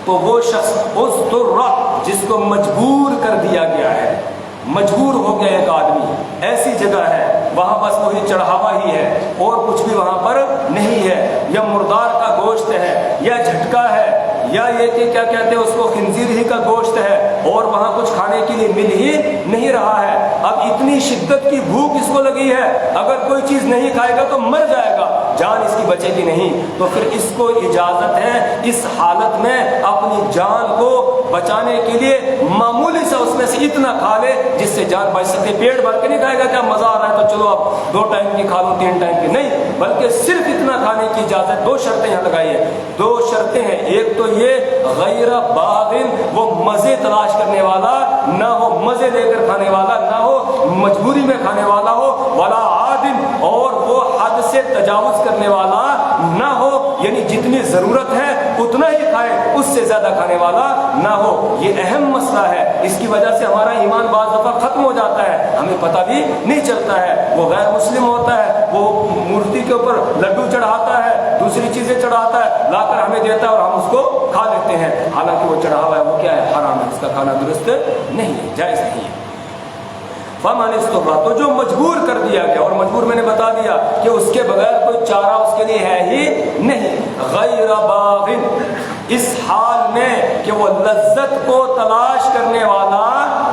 A: تو وہ شخص اسْتُرَّ جس کو مجبور کر دیا گیا ہے، مجبور ہو گیا ایک آدمی، ایسی جگہ ہے وہاں بس وہی چڑھاوا ہی ہے اور کچھ بھی وہاں پر نہیں ہے، یا مردار کا گوشت ہے یا جھٹکا ہے یا یہ کہ کیا کہتے ہیں اس کو خنزیر ہی کا گوشت ہے اور وہاں کچھ کھانے کے لیے مل ہی نہیں رہا ہے۔ اب اتنی شدت کی بھوک اس کو لگی ہے، اگر کوئی چیز نہیں کھائے گا تو مر جائے گا، جان اس کی بچے گی نہیں، تو پھر اس کو اجازت ہے اس حالت میں اپنی جان کو بچانے کے لیے معمولی سا اس میں سے اتنا کھا لے جس سے جان بچ سکے۔ پیٹ بھر کے نہیں کھائے گا کیا مزہ آ رہا ہے تو چلو اب 2 ٹائم کی کھا لو 3 ٹائم کی، نہیں، بلکہ صرف اتنا کھانے کی اجازت۔ 2 شرطیں یہاں لگائی ہیں، 2 شرطیں ہیں، ایک تو یہ غیر باغن، وہ مزے تلاش کرنے والا نہ ہو، مزے لے کر کھانے والا نہ ہو، مجبوری میں کھانے والا ہو، ولا عادن، اور وہ حد سے تجاوز کرنے والا نہ ہو، یعنی جتنی ضرورت ہے اتنا ہی کھائے، اس سے زیادہ کھانے والا نہ ہو۔ یہ اہم مسئلہ ہے، اس کی وجہ سے ہمارا ایمان بعض دفعہ ختم ہو جاتا ہے، ہمیں پتہ بھی نہیں چلتا ہے۔ وہ غیر مسلم ہوتا ہے، وہ مورتی کے اوپر لڈو چڑھاتا ہے، دوسری چیزیں چڑھاتا ہے، لا کر ہمیں دیتا ہے اور ہم اس کو کھا لیتے ہیں، حالانکہ وہ چڑھا ہوا ہے وہ کیا ہے؟ حرام ہے، اس کا کھانا درست نہیں ہے، جائز نہیں ہے۔ فَمَنِ اسْتُرَّ، تو جو مجبور کر دیا گیا، اور مجبور میں نے بتا دیا کہ اس کے بغیر کوئی چارہ اس کے لیے ہے ہی نہیں، غیر باغن، اس حال میں کہ وہ لذت کو تلاش کرنے والا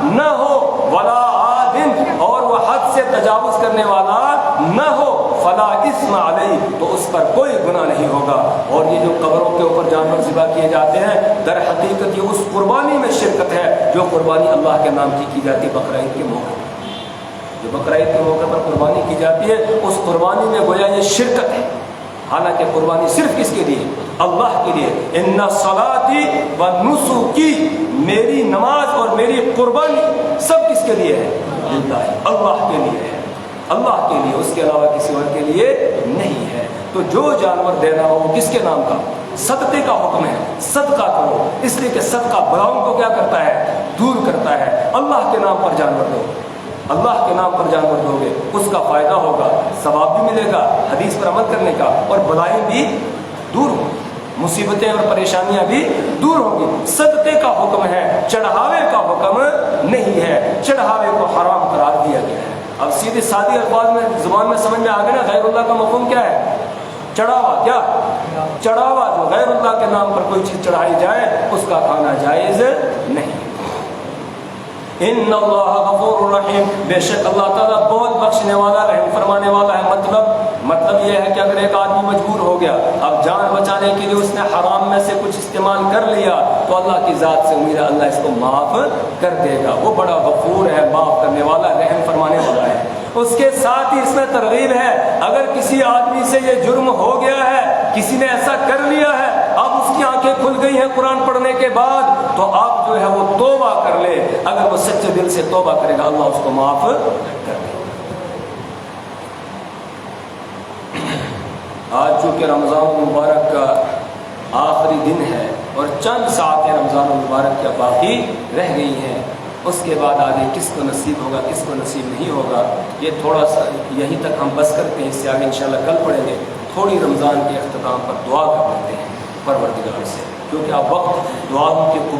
A: نہ ہو، ولا عادن، اور وہ حد سے تجاوز کرنے والا نہ ہو، فلا اثم علیہ، تو اس پر کوئی گناہ نہیں ہوگا۔ اور یہ جو قبروں کے اوپر جانور ذبح کیے جاتے ہیں، در حقیقت یہ اس قربانی میں شرکت ہے جو قربانی اللہ کے نام کی جاتی ہے بقرہ عید کے موقع پر، جو بقرہ عید کے موقع پر قربانی کی جاتی ہے اس قربانی میں گویا یہ شرکت ہے، حالانکہ قربانی صرف کس کے لیے؟ اللہ کے لیے۔ ان صلاتی و نسکی، میری نماز اور میری قربانی سب کس کے لیے ہے؟ اللہ کے لیے ہے، اللہ کے لیے، اس کے علاوہ کسی اور کے لیے نہیں ہے۔ تو جو جانور دینا ہو وہ کس کے نام کا؟ صدقے کا حکم ہے، صدقہ کرو، اس لیے کہ صدقہ براؤں کو کیا کرتا ہے؟ دور کرتا ہے۔ اللہ کے نام پر جانور دو، اللہ کے نام پر جانور دو گے، اس کا فائدہ ہوگا، ثواب بھی ملے گا حدیث پر عمل کرنے کا، اور بلائیں بھی دور ہوں، مصیبتیں اور پریشانیاں بھی دور ہوں گی۔ صدقے کا حکم ہے، چڑھاوے کا حکم نہیں ہے، چڑھاوے کو حرام قرار دیا گیا ہے۔ اب سیدھی سادی الفاظ میں زبان میں سمجھ میں آ گیا نا، غیر اللہ کا مفہوم کیا ہے؟ چڑھاوا، کیا چڑھاوا؟ جو غیر اللہ کے نام پر کوئی چیز چڑھائی جائے اس کا کھانا جائز نہیں۔ ان اللہ غفور رحیم، بے شک اللہ تعالیٰ بہت بخشنے والا رحم فرمانے والا ہے۔ مطلب یہ ہے کہ اگر ایک آدمی مجبور ہو گیا، اب جان بچانے کے لیے اس نے حرام میں سے کچھ استعمال کر لیا، تو اللہ کی ذات سے امید ہے اللہ اس کو معاف کر دے گا، وہ بڑا غفور ہے، معاف کرنے والا، رحم فرمانے والا ہے۔ اس کے ساتھ ہی اس میں ترغیب ہے، اگر کسی آدمی سے یہ جرم ہو گیا ہے، کسی نے ایسا کر لیا ہے، اب اس کی آنکھیں کھل گئی ہیں قرآن پڑھنے کے بعد، تو آپ جو ہے وہ توبہ کر لے، اگر وہ سچے دل سے توبہ کرے گا اللہ اس کو معاف کر دے گا۔ آج چونکہ رمضان المبارک کا آخری دن ہے اور چند ساعتیں رمضان المبارک کے باقی رہ گئی ہیں، اس کے بعد آگے کس کو نصیب ہوگا کس کو نصیب نہیں ہوگا، یہ تھوڑا سا یہیں تک ہم بس کرتے ہیں، اس سے آگے انشاءاللہ کل پڑھیں گے۔ تھوڑی رمضان کے اختتام پر دعا کر لیتے ہیں پروردگار سے، کیونکہ اب وقت دعاؤں کے